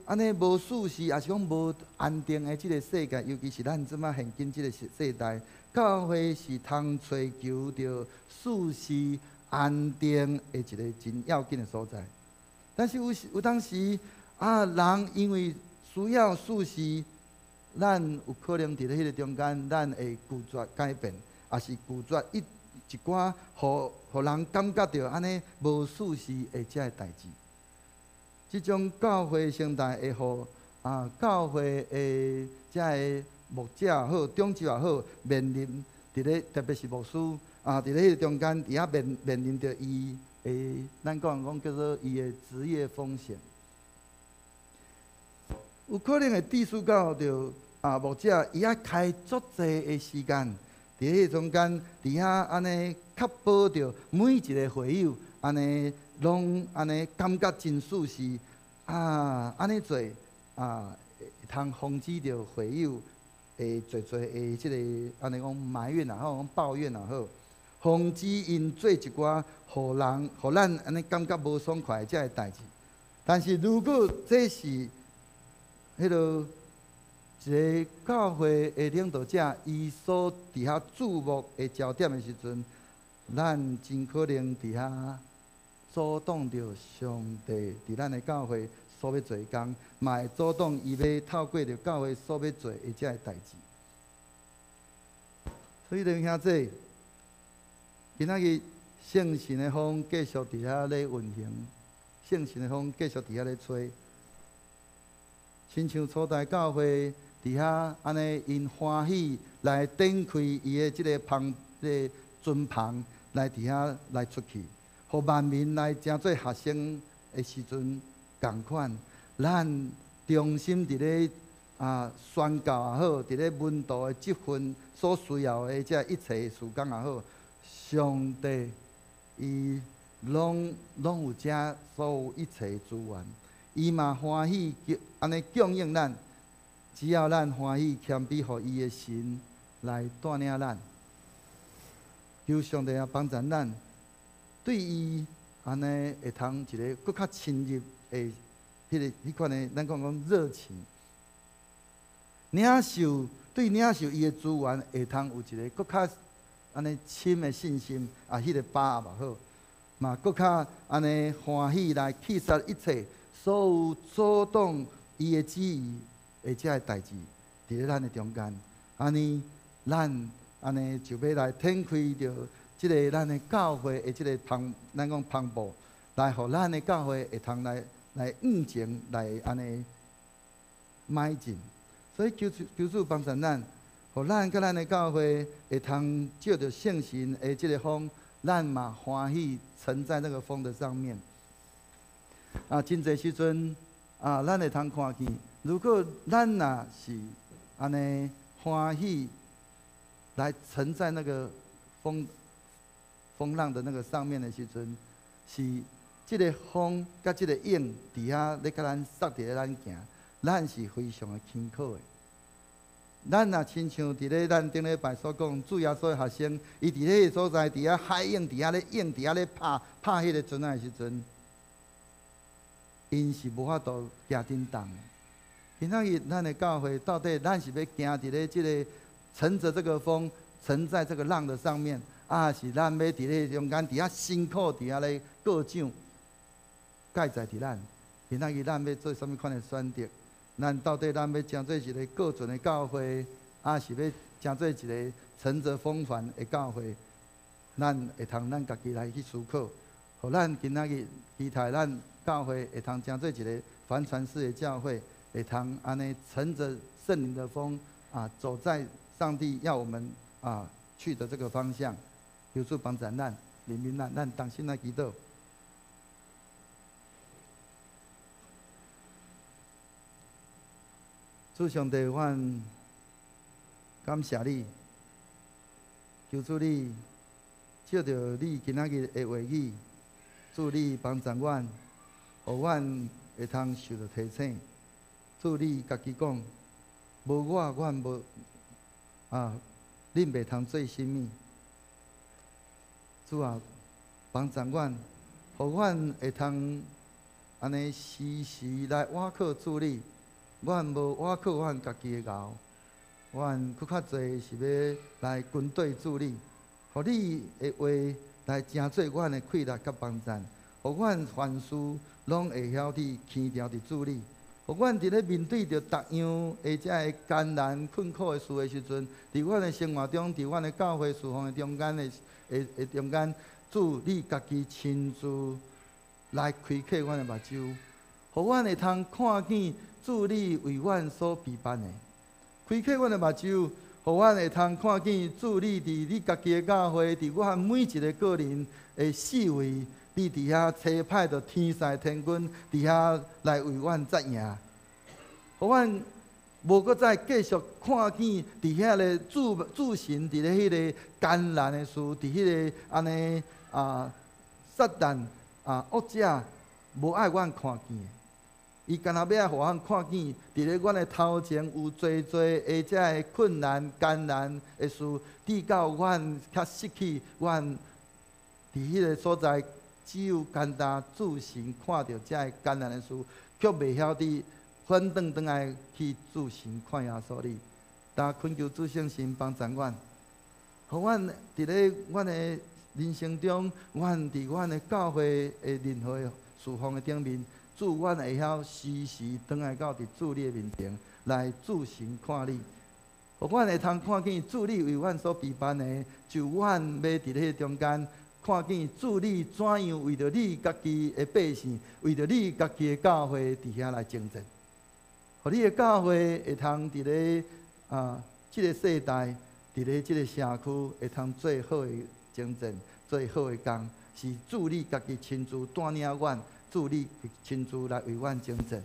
安尼无舒适，也是讲无安定的即个世界，尤其是咱即马现今即个世代，教会是通追求着舒适安定的一个真要紧的所在。但是有当时人因为需要舒适，咱有可能伫咧迄个中间，咱会拒绝改变，也是拒绝一寡互人感觉到安尼无舒适的遮个代志。即种教会生态会互教会的遮个牧者也好，长子也好，面临伫咧特别是牧师伫咧迄个中间，伫遐面临着伊的咱讲叫做伊的职业风险。有可能会致使到着牧者伊开足济的时间，伫迄个中间，伫遐安尼确保着每一个会友安尼拢安尼感觉真舒适安尼做会通防止着会友会做的即个安尼讲埋怨也好，讲抱怨也好，防止因做一寡互咱安尼感觉无爽快遮个代志。但是如果这是迄落一个教会的领导者，伊所伫遐注目的焦点的时阵，咱真可能伫遐阻挡着上帝伫咱的教会所要做的工，嘛会阻挡伊要透过着教会所要做的遮个代志。所以弟兄兄弟，今仔日圣神的风继续伫遐咧运行，圣神的风继续伫遐咧吹。亲像初代教会伫遐安尼，因欢喜来展开伊的即个尊棚，来伫遐来出去，互万民来诚做学生的时阵共款。咱忠心伫咧宣教也好，伫咧门徒的积分所需要的这一切事工也好，上帝伊拢有这所有一切资源。伊嘛欢喜安尼供应咱，只要咱欢喜谦卑，互伊的神来带领咱。求上帝帮助咱，对伊安尼会通一个更较深入的迄款的，咱讲热情。领受伊的资源，会通有一个更较安尼深的信心迄个把握好，嘛更较安尼欢喜来去杀一切。所有阻挡伊的旨意的遮个代志，伫咧咱的中间，安尼咱安尼就要来展开着即个咱的教会的即个咱讲篷布，来互咱的教会会通来向前来安尼迈进。所以求主帮助咱，互咱甲咱的教会会通借着圣神的即个风，咱嘛欢喜乘在那个风的上面。真侪时阵咱会通看见，如果咱若是安尼欢喜来乘在那个风浪的那个上面的时阵，是即个风甲即个影伫遐咧甲咱塞伫咧咱行，咱是非常的轻巧的。咱若亲像伫咧咱顶礼拜所讲，主耶稣的学生，伊伫咧迄个所在，伫遐海影，伫遐咧影，伫遐咧拍迄个船的时阵。因是无法度行真重。今仔日咱的教会到底咱是要行伫咧即个乘着这个风，乘在这个浪的上面，是咱要伫咧中间伫遐辛苦伫遐咧过奖，介在伫咱。今仔日咱要做什么款的选择？咱到底咱要诚做一个过准的教会，是要诚做一个乘着风帆的教会？咱会通咱家己来去思考，互咱今仔日期待咱。教会会通诚做一个帆船式的教会，会通安尼乘着圣灵的风走在上帝要我们去的这个方向。求主帮助咱，怜悯咱同心来祈祷。主上帝，阮感谢你，求主你借着你今仔日的话语，祝你帮助阮。互阮会通受到提醒，主你家己讲，无我，阮无恁袂通做甚物。主啊，帮助阮，互阮会通安尼时时来倚靠主你。阮无倚靠阮家己的熬，阮搁较侪是要来军队主你，互你的话来成做阮的气力甲帮助，互阮凡事。拢会晓去牵调伫主里。互阮伫咧面对着逐样或者个艰难困苦的事的时阵，伫阮的生活中，伫阮的教会侍奉的中间中间，主你家己亲自来开启阮的目睭，互阮会通看见主你为阮所备办的，开启阮的目睭，互阮会通看见主你伫你家己的教会，伫阮每一个个人的四围。你伫遐差派着天使天军，伫遐来为阮作业，互阮无搁再继续看见伫遐个主神伫咧迄个艰难的事，伫迄个安尼撒旦恶者无爱阮看见的，伊干那要互阮看见，伫咧阮的头前有侪而且个困难艰难的事，直到阮较失去阮伫迄个所在。只有简单主神看到遮个艰难的事，却袂晓得反转来去主神看耶稣哩。但恳求主圣神帮助阮，互阮伫咧阮的人生中，阮伫阮的教会的任何侍奉的顶面，主阮会晓时时转来到伫主你的面前来主神看你，互阮会通看见主你为阮所备办的，就阮要伫咧中间。看见主你怎样为着你家己的百姓，为着你家己的教会伫遐来征战，互你的教会会通伫咧即个世代，伫咧即个社区会通最好的征战，最好的工，是主你家己亲自带领阮，主你亲自来为阮征战。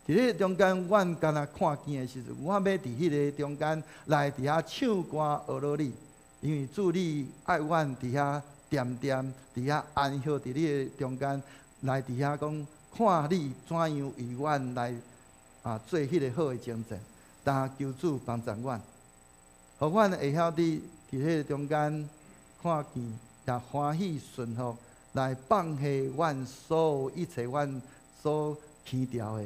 伫咧中间，阮敢若看见的时阵，我要伫迄个中间来伫遐唱歌学乐你，因为主你爱阮伫遐。点点伫遐安歇伫你的中间，来伫遐讲看你怎样为阮来做迄个好的征战，但求主帮助阮，互阮会晓伫迄个中间看见，也欢喜顺服，来放下阮所有一切阮所牵调的，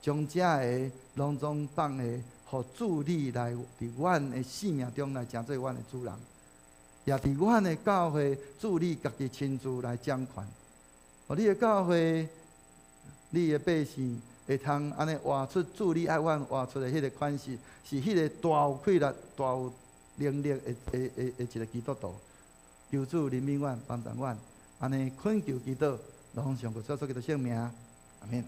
将遮个拢总放下，互主你来伫阮的生命中来成做阮的主人。也伫阮的教会，主你家己亲自来掌权。互你的教会，你的百姓会通安尼活出主你爱阮活出的迄个款式，是迄个大有气力、大有能力的一个基督徒。求主怜悯阮，帮助阮，安尼恳求祈祷，拢上个所说的圣名，阿免。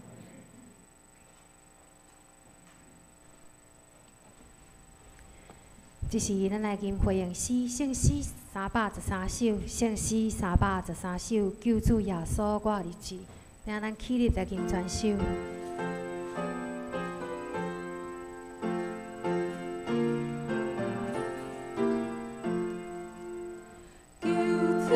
这是咱来吟回应诗，圣诗313首，圣诗313首，救主耶稣我日子，让咱起立来吟全首。救主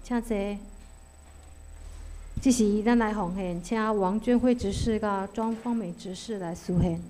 请坐。这时咱来奉献，请王娟慧执事甲庄芳美执事来书献。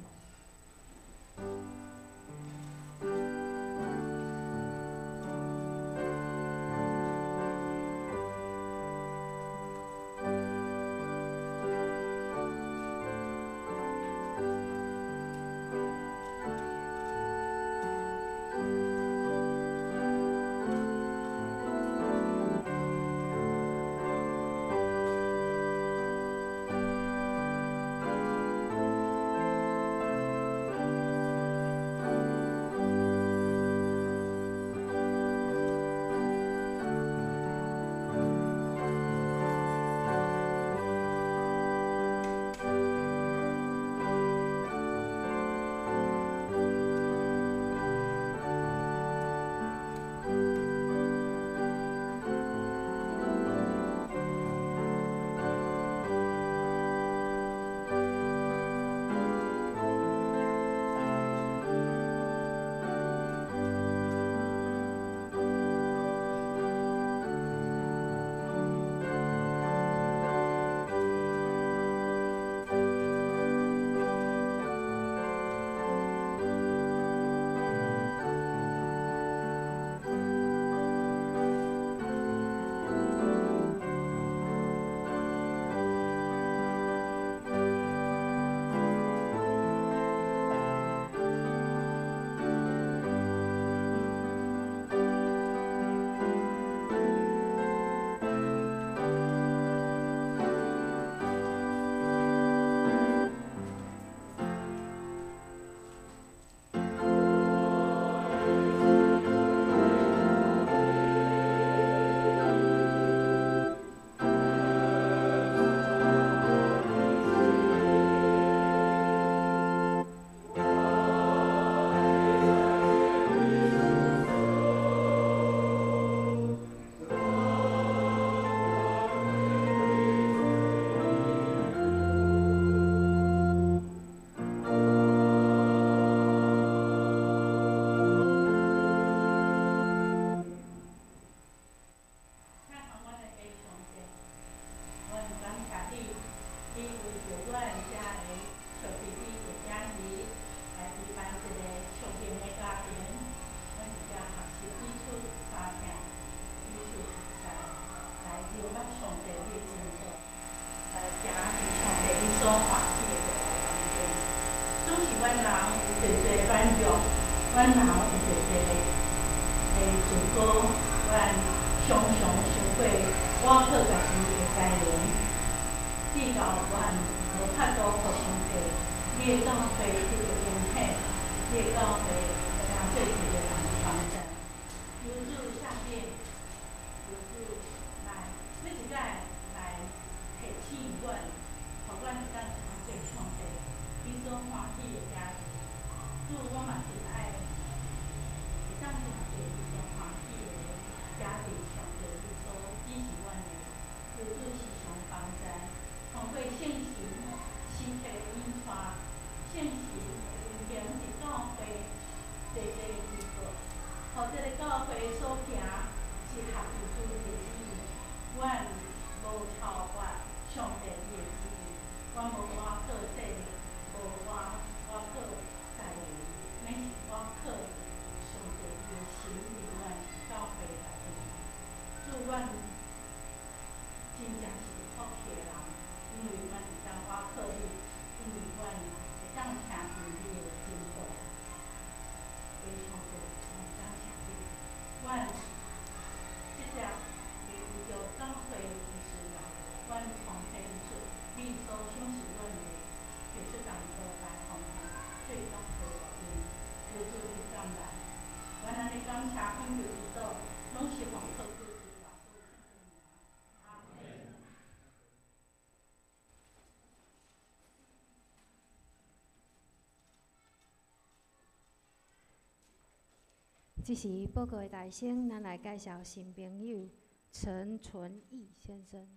这时报告的大声，咱来介绍新朋友陈纯义先生，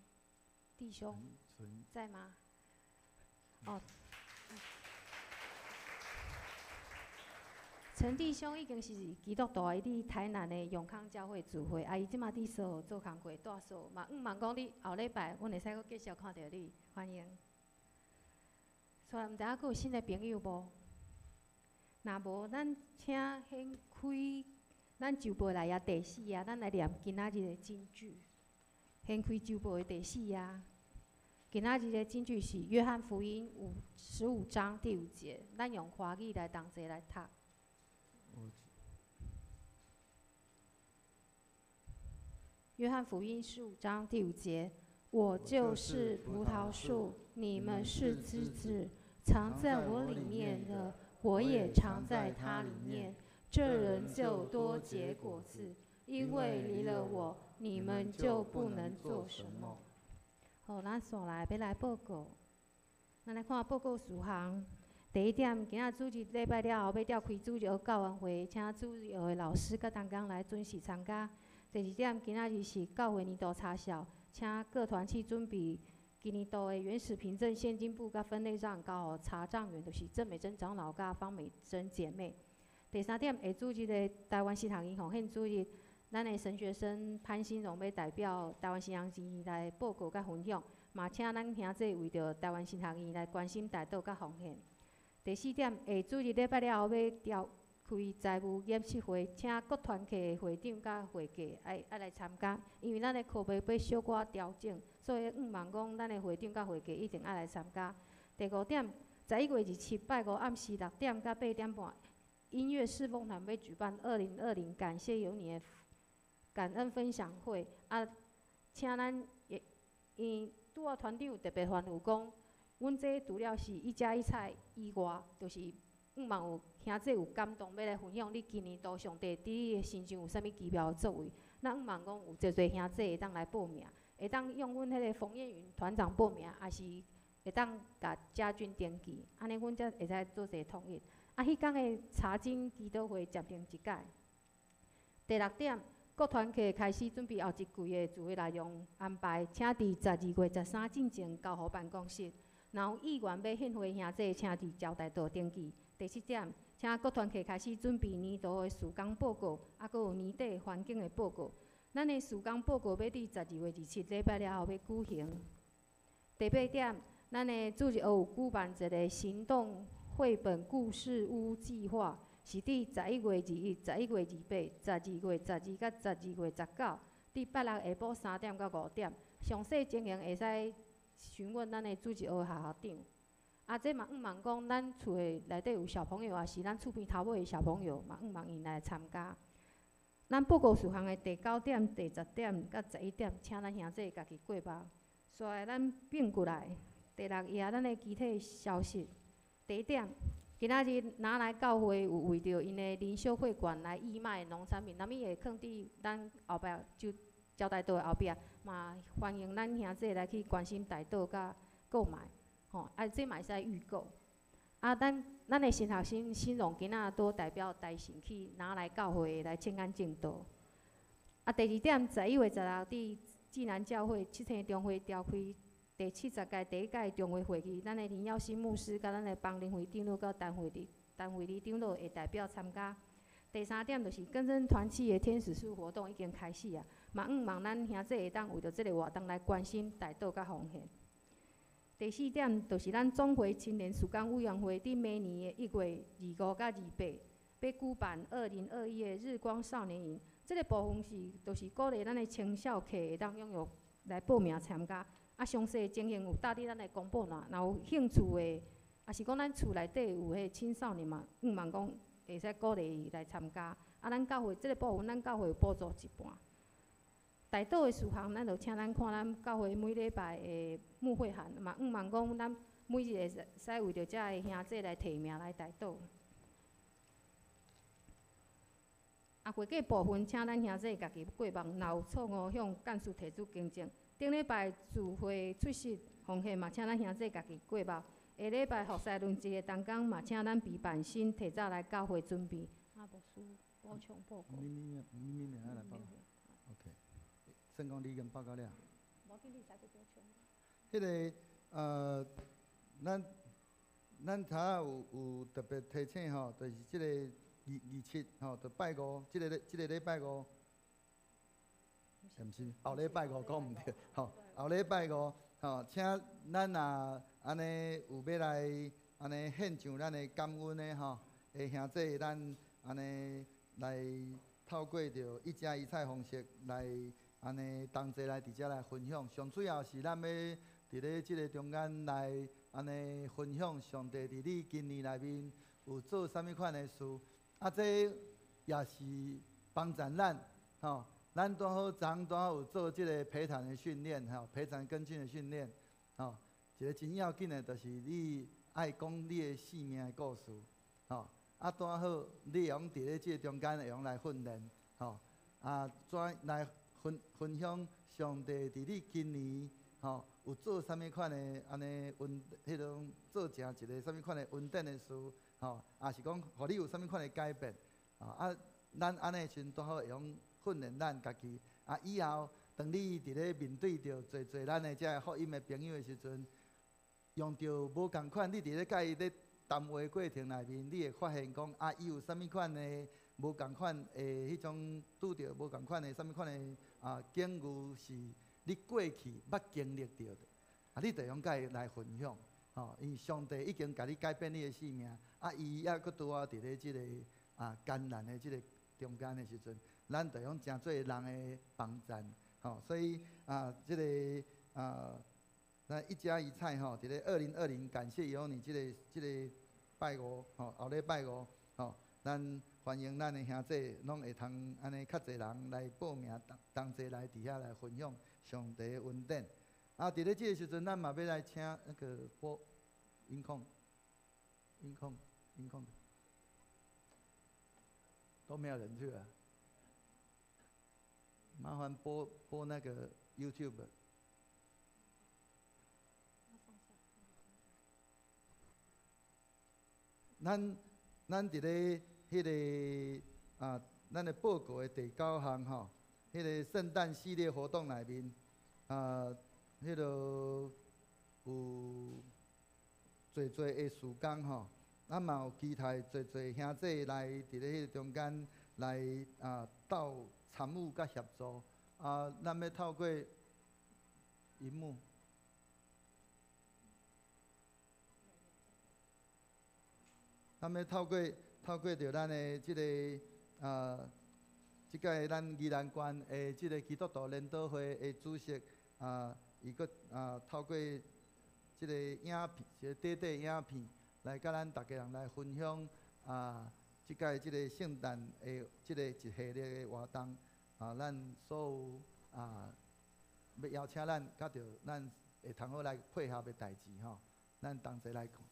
弟兄在吗？哦，陈弟兄已经是基督徒，伊伫台南的永康教会聚会，伊即马伫所做工课，带所嘛，望讲你后礼拜，阮会使阁继续看到你，欢迎。所以毋知影阁有新的朋友无？若无，咱请先开咱周报内页第4页，咱来念今仔日的金句。先开周报的第4页。今仔日的金句是约翰福音15章第5节，咱用华语来同齐来读。约翰福音15章第5节：我就是葡萄树，你们是枝子，藏在我里面的，我也藏在他里面。这人就多结果子，因为离了我，你们就不能做什么。好，咱续来报告。咱来看报告事项。第一点，今仔主日礼拜了后要召开主日学教员会，请主日学的老师甲同工来准时参加。第二点，今仔日是教会年度查校，请各团去准备今年度的原始凭证现金簿甲分类账交予查账员，就是郑美珍长老甲方美珍姐妹。第三点，下主日的台湾新航银奉献主日，咱的神学生潘新荣要代表台湾新航院来报告甲分享，嘛请咱兄弟为着台湾新航院来关心代祷甲奉献。第四点，下主日礼拜了后要召开财务演习会，请各团契的会长甲会计爱来参加，因为咱的课程要小可调整，所以望讲咱的会长甲会计一定爱来参加。第5点，11月27拜五暗时6点到8点半，音乐侍奉团要举办2020感谢有你的感恩分享会，请咱因拄仔团长有特别吩咐讲，阮这除了是一家一菜以外，就是望有兄弟有感动，要来分享你今年度上帝伫你的身上有啥物奇妙的作为。咱望讲有侪侪兄弟会当来报名，会当用阮迄个冯燕云团长报名，还是会当甲家军登记，安尼阮才会使做一个统一。迄天的查经祈祷会暂停一解。第6点，各团契开始准备后一季的聚会内容安排，请伫12月13进前交予办公室。若有意愿要献花兄弟，请伫招待处登记。第7点，请各团契开始准备年度的事工报告，阁有年底环境的报告。咱的事工报告要伫12月27礼拜了后要举行。第8点，咱的主日学有举办一个行动绘本故事屋计划，是伫11月21、11月28、12月12甲12月19，伫8、6下晡3点到5点。详细情形会使询问咱的主日学校长。这嘛望讲，咱厝的内底有小朋友，也是咱厝边头尾的小朋友，嘛望因来参加。咱报告事项的第9点、第10点甲11点，请咱兄弟家己过目。所以咱并过来第6页，咱的具体消息。第1点，今仔日拿来教会有为着因的灵修会馆来义卖农产品，咱们会放伫咱后壁就招待道的后壁，嘛欢迎咱兄弟来去关心代祷甲购买。这嘛会使预购。咱的新学生新荣今仔都代表台神去拿来教会来请安正道。第2点，11月16伫济南教会7天中会召开第70届第1届中会会议，咱的林耀新牧师甲咱的邦林会长老甲陈会理长老会代表参加。第3点就是更生团契的天使树活动已经开始啊，嘛望咱兄弟会当为着这个活动来关心代祷甲奉献。第4点就是咱总会青年事工委员会伫明年的1月25甲28，要举办2021的日光少年营。这个部分就是鼓励咱的青少客会当拥有来报名参加。详细的情形有搭伫咱的公布栏，若有兴趣的，也是讲咱厝内底有迄青少年嘛，望讲会使鼓励伊来参加。咱教会这个部分，咱教会有补助一半。代祷的事项，咱就请咱看咱教会每礼拜的牧会函，嘛望讲咱每日会使为着遮个兄弟来提名来代祷。会计部分，请咱兄弟家己过目，若有错误向干事提出更正。顶礼拜聚会出席奉献嘛，请咱兄弟家己过目。下礼拜服侍论节的同工嘛，请咱备办先提早来教会准备。无需补充报告。明年来报。OK。算讲你已经报告了。无紧，你使去补充。迄个咱头有特别提醒吼，就是即个27吼，就拜五，即个礼拜五，毋是后礼拜五讲毋对吼，后礼拜五吼，请咱也安尼有要来安尼献上咱的感恩的吼，的兄弟，咱安尼来透过着一家一菜方式来安尼同齐来伫遮来分享。上最后是咱要伫咧即个中间来安尼分享上帝伫你今年内面有做啥物款的事，啊，这也是帮助咱吼。咱拄好有做即个陪谈的训练吼，陪谈跟进的训练吼。一个真要紧的，就是你爱讲你的生命的故事吼。啊，拄好你会用伫咧即个中间会用来训练吼。啊，怎来分享上帝伫你今年吼有做啥物款的安尼迄种做成一个啥物款的稳定的事吼，也是讲，互你有啥物款的改变啊？咱安尼时阵拄好会用训练咱家己啊，以后当你伫咧面对着侪咱的遮福音的朋友的时阵，用着无共款，你伫咧甲伊咧谈话过程内面，你会发现讲啊，伊有啥物款的无共款的迄种拄着无共款的啥物款的啊境遇是你过去捌经历到的啊，你着用甲伊来分享吼，因为上帝已经甲你改变你的生命啊，伊还佫拄好伫咧即个啊艰难的即个中间的时阵，咱着用诚侪人的帮衬吼，所以啊，即个啊。那一家一菜吼，伫咧2020，感谢有你即个拜五吼，后礼拜五吼，咱欢迎咱的兄弟拢会通安尼较侪人来报名，同齐来伫遐来分享上帝的恩典。啊，伫咧即个时阵，咱嘛要来请那个播音控，都没有人去啊，麻烦播那个 YouTube。咱伫咧迄个啊，咱的报告的第9项吼，迄个圣诞系列活动内面啊，迄个有侪的事工吼，咱嘛有期待侪兄弟来伫咧迄个中间来啊，斗参与甲协助啊，咱要透过荧幕。咱要透过着咱的即个即个咱宜兰县的即个基督徒联导会的主席伊佫透过即个影片，一个短影片来甲咱大家人来分享即个即个圣诞的即个一系列的活动咱所有要邀请咱甲着咱会通好来配合的代志吼，咱同齐来看。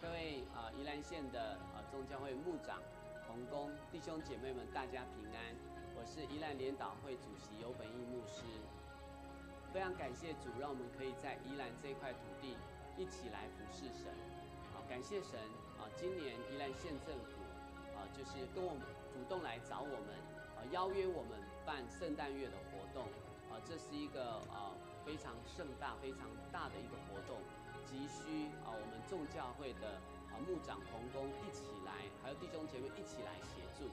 各位宜兰县的众教会牧长、同工、弟兄姐妹们，大家平安！我是宜兰联祷会主席尤本义牧师。非常感谢主，让我们可以在宜兰这块土地一起来服侍神。感谢神今年宜兰县政府就是跟我们主动来找我们邀约我们办圣诞月的活动这是一个非常盛大、非常大的一个活动。急需我们众教会的牧长同工一起来，还有弟兄姐妹一起来协助。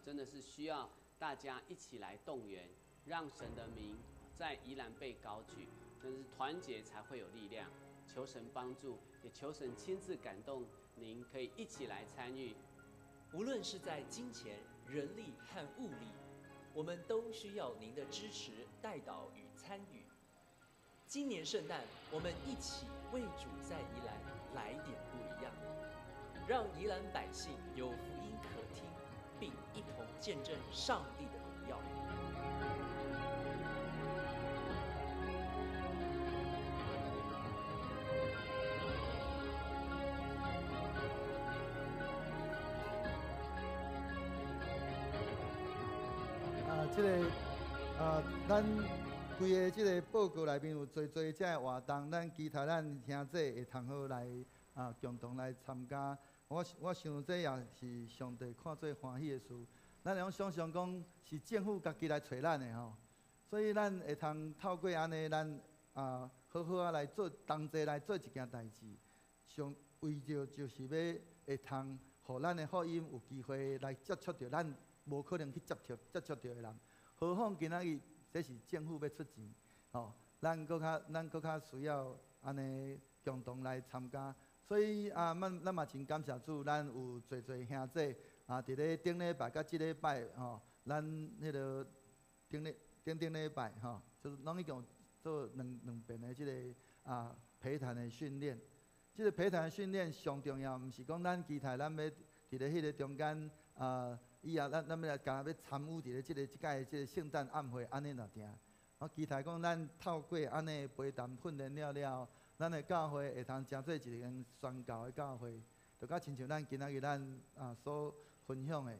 真的是需要大家一起来动员，让神的名在宜兰被高举。真的是团结才会有力量。求神帮助，也求神亲自感动您，可以一起来参与。无论是在金钱、人力和物力，我们都需要您的支持代祷与参与。今年圣诞，我们一起为主在宜兰来点不一样，让宜兰百姓有福音可听，并一同见证上帝的荣耀。咱规个即个报告内面有侪遮个活动，咱期待咱兄弟会通好来共同来参加。我想这也是上帝看做欢喜的事。咱会用想象讲是政府家己来找咱的吼，所以咱会通透过安尼，咱好好来做同齐来做一件代志。上为着就是要会通，互咱的福音有机会来接触到咱无可能去接触到的人。何况今仔日这是政府要出钱，吼，咱搁较需要安尼共同来参加。所以咱嘛真感谢主，咱有侪兄弟伫咧顶礼拜甲即礼拜吼，咱迄个顶礼拜吼，就是拢已经做两遍的即个陪谈的训练。即个陪谈的训练上重要，毋是讲咱期待咱要伫咧迄个中间以后咱要来要参与伫咧即届即个圣诞晚会安尼若定。我期待讲咱透过安尼陪谈训练了，咱的教会会通成做一间宣教的教会，就甲亲像咱今仔日咱所分享的，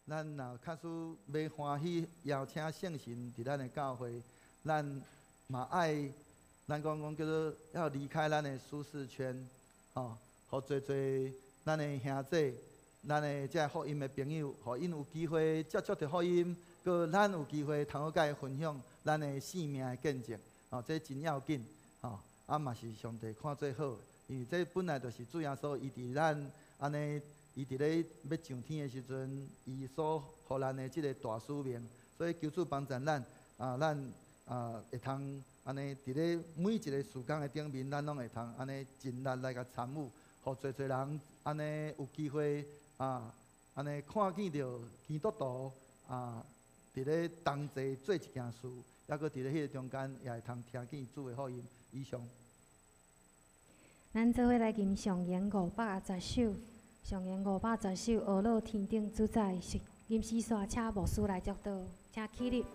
咱若确实要欢喜邀请圣神伫咱的教会，咱嘛爱，咱讲叫做要离开咱的舒适圈，吼，互侪咱的兄弟。咱的这福音的朋友，互因有机会接触到福音，佮咱有机会通好甲伊分享咱的生命的见证，这真要紧，嘛是上帝看做好，因为这本来就是主耶稣伊伫咱安尼，伊伫咧要上天的时阵，伊所互咱的即个大使命，所以求主帮助咱，咱会通安尼伫咧每一个事工的顶面，咱拢会通安尼尽力来甲参与，互侪人安尼有机会。安尼看见着基督徒伫咧同齐做一件事，抑搁伫咧迄个中间也会通听见主的福音。以上。咱做伙来吟上言510首，上言510首，俄罗天顶主宰，吟诗煞请牧师来教导，请起立。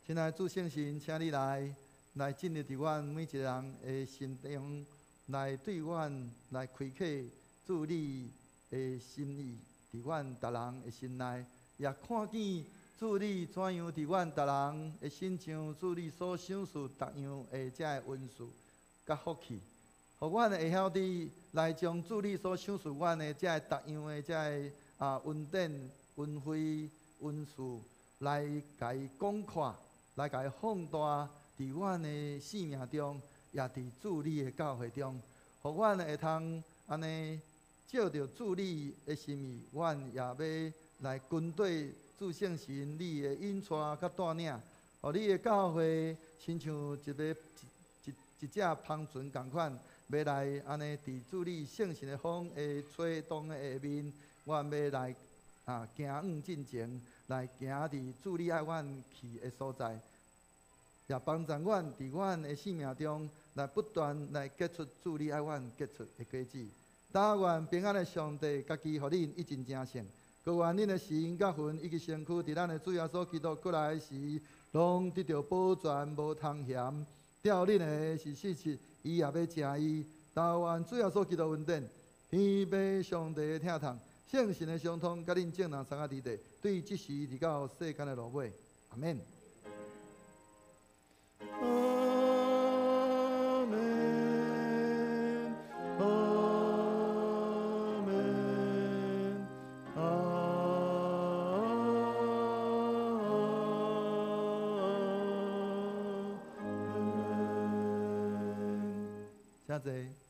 亲爱的主圣神，请你来进入伫阮每一个人的心中，来对阮来开启主你的心意，伫阮逐人的心内，也看见主你怎样伫阮逐人的心上，主你所想事逐样的这个恩赐甲福气，互阮会晓得来将主你所想事阮的这个逐样的这个恩典、恩惠、恩赐来甲伊广阔。来甲伊放大伫阮的生命中，也伫主你的教会中，互阮会通安尼照着主你的心意，阮也要来跟对主圣神你的引带甲带领，互你的教会亲像一只芳船共款，要来安尼伫主你圣神的风的吹动的下面，阮要来行往进前。来行伫主你爱阮去的所在，也帮助阮伫阮的生命中来不断来结出主你爱阮结出的果子。但愿平安的上帝家己互恁一尽正胜，各愿恁的心甲魂以及身躯伫咱的主耶稣基督过来时，拢得到保全无通嫌。吊恁的是事实，伊也要正义。但愿主耶稣基督恩典，天父上帝的疼痛。圣神的相通，甲恁众人三下伫地，对即时直到世间的落尾，阿免。谢谢。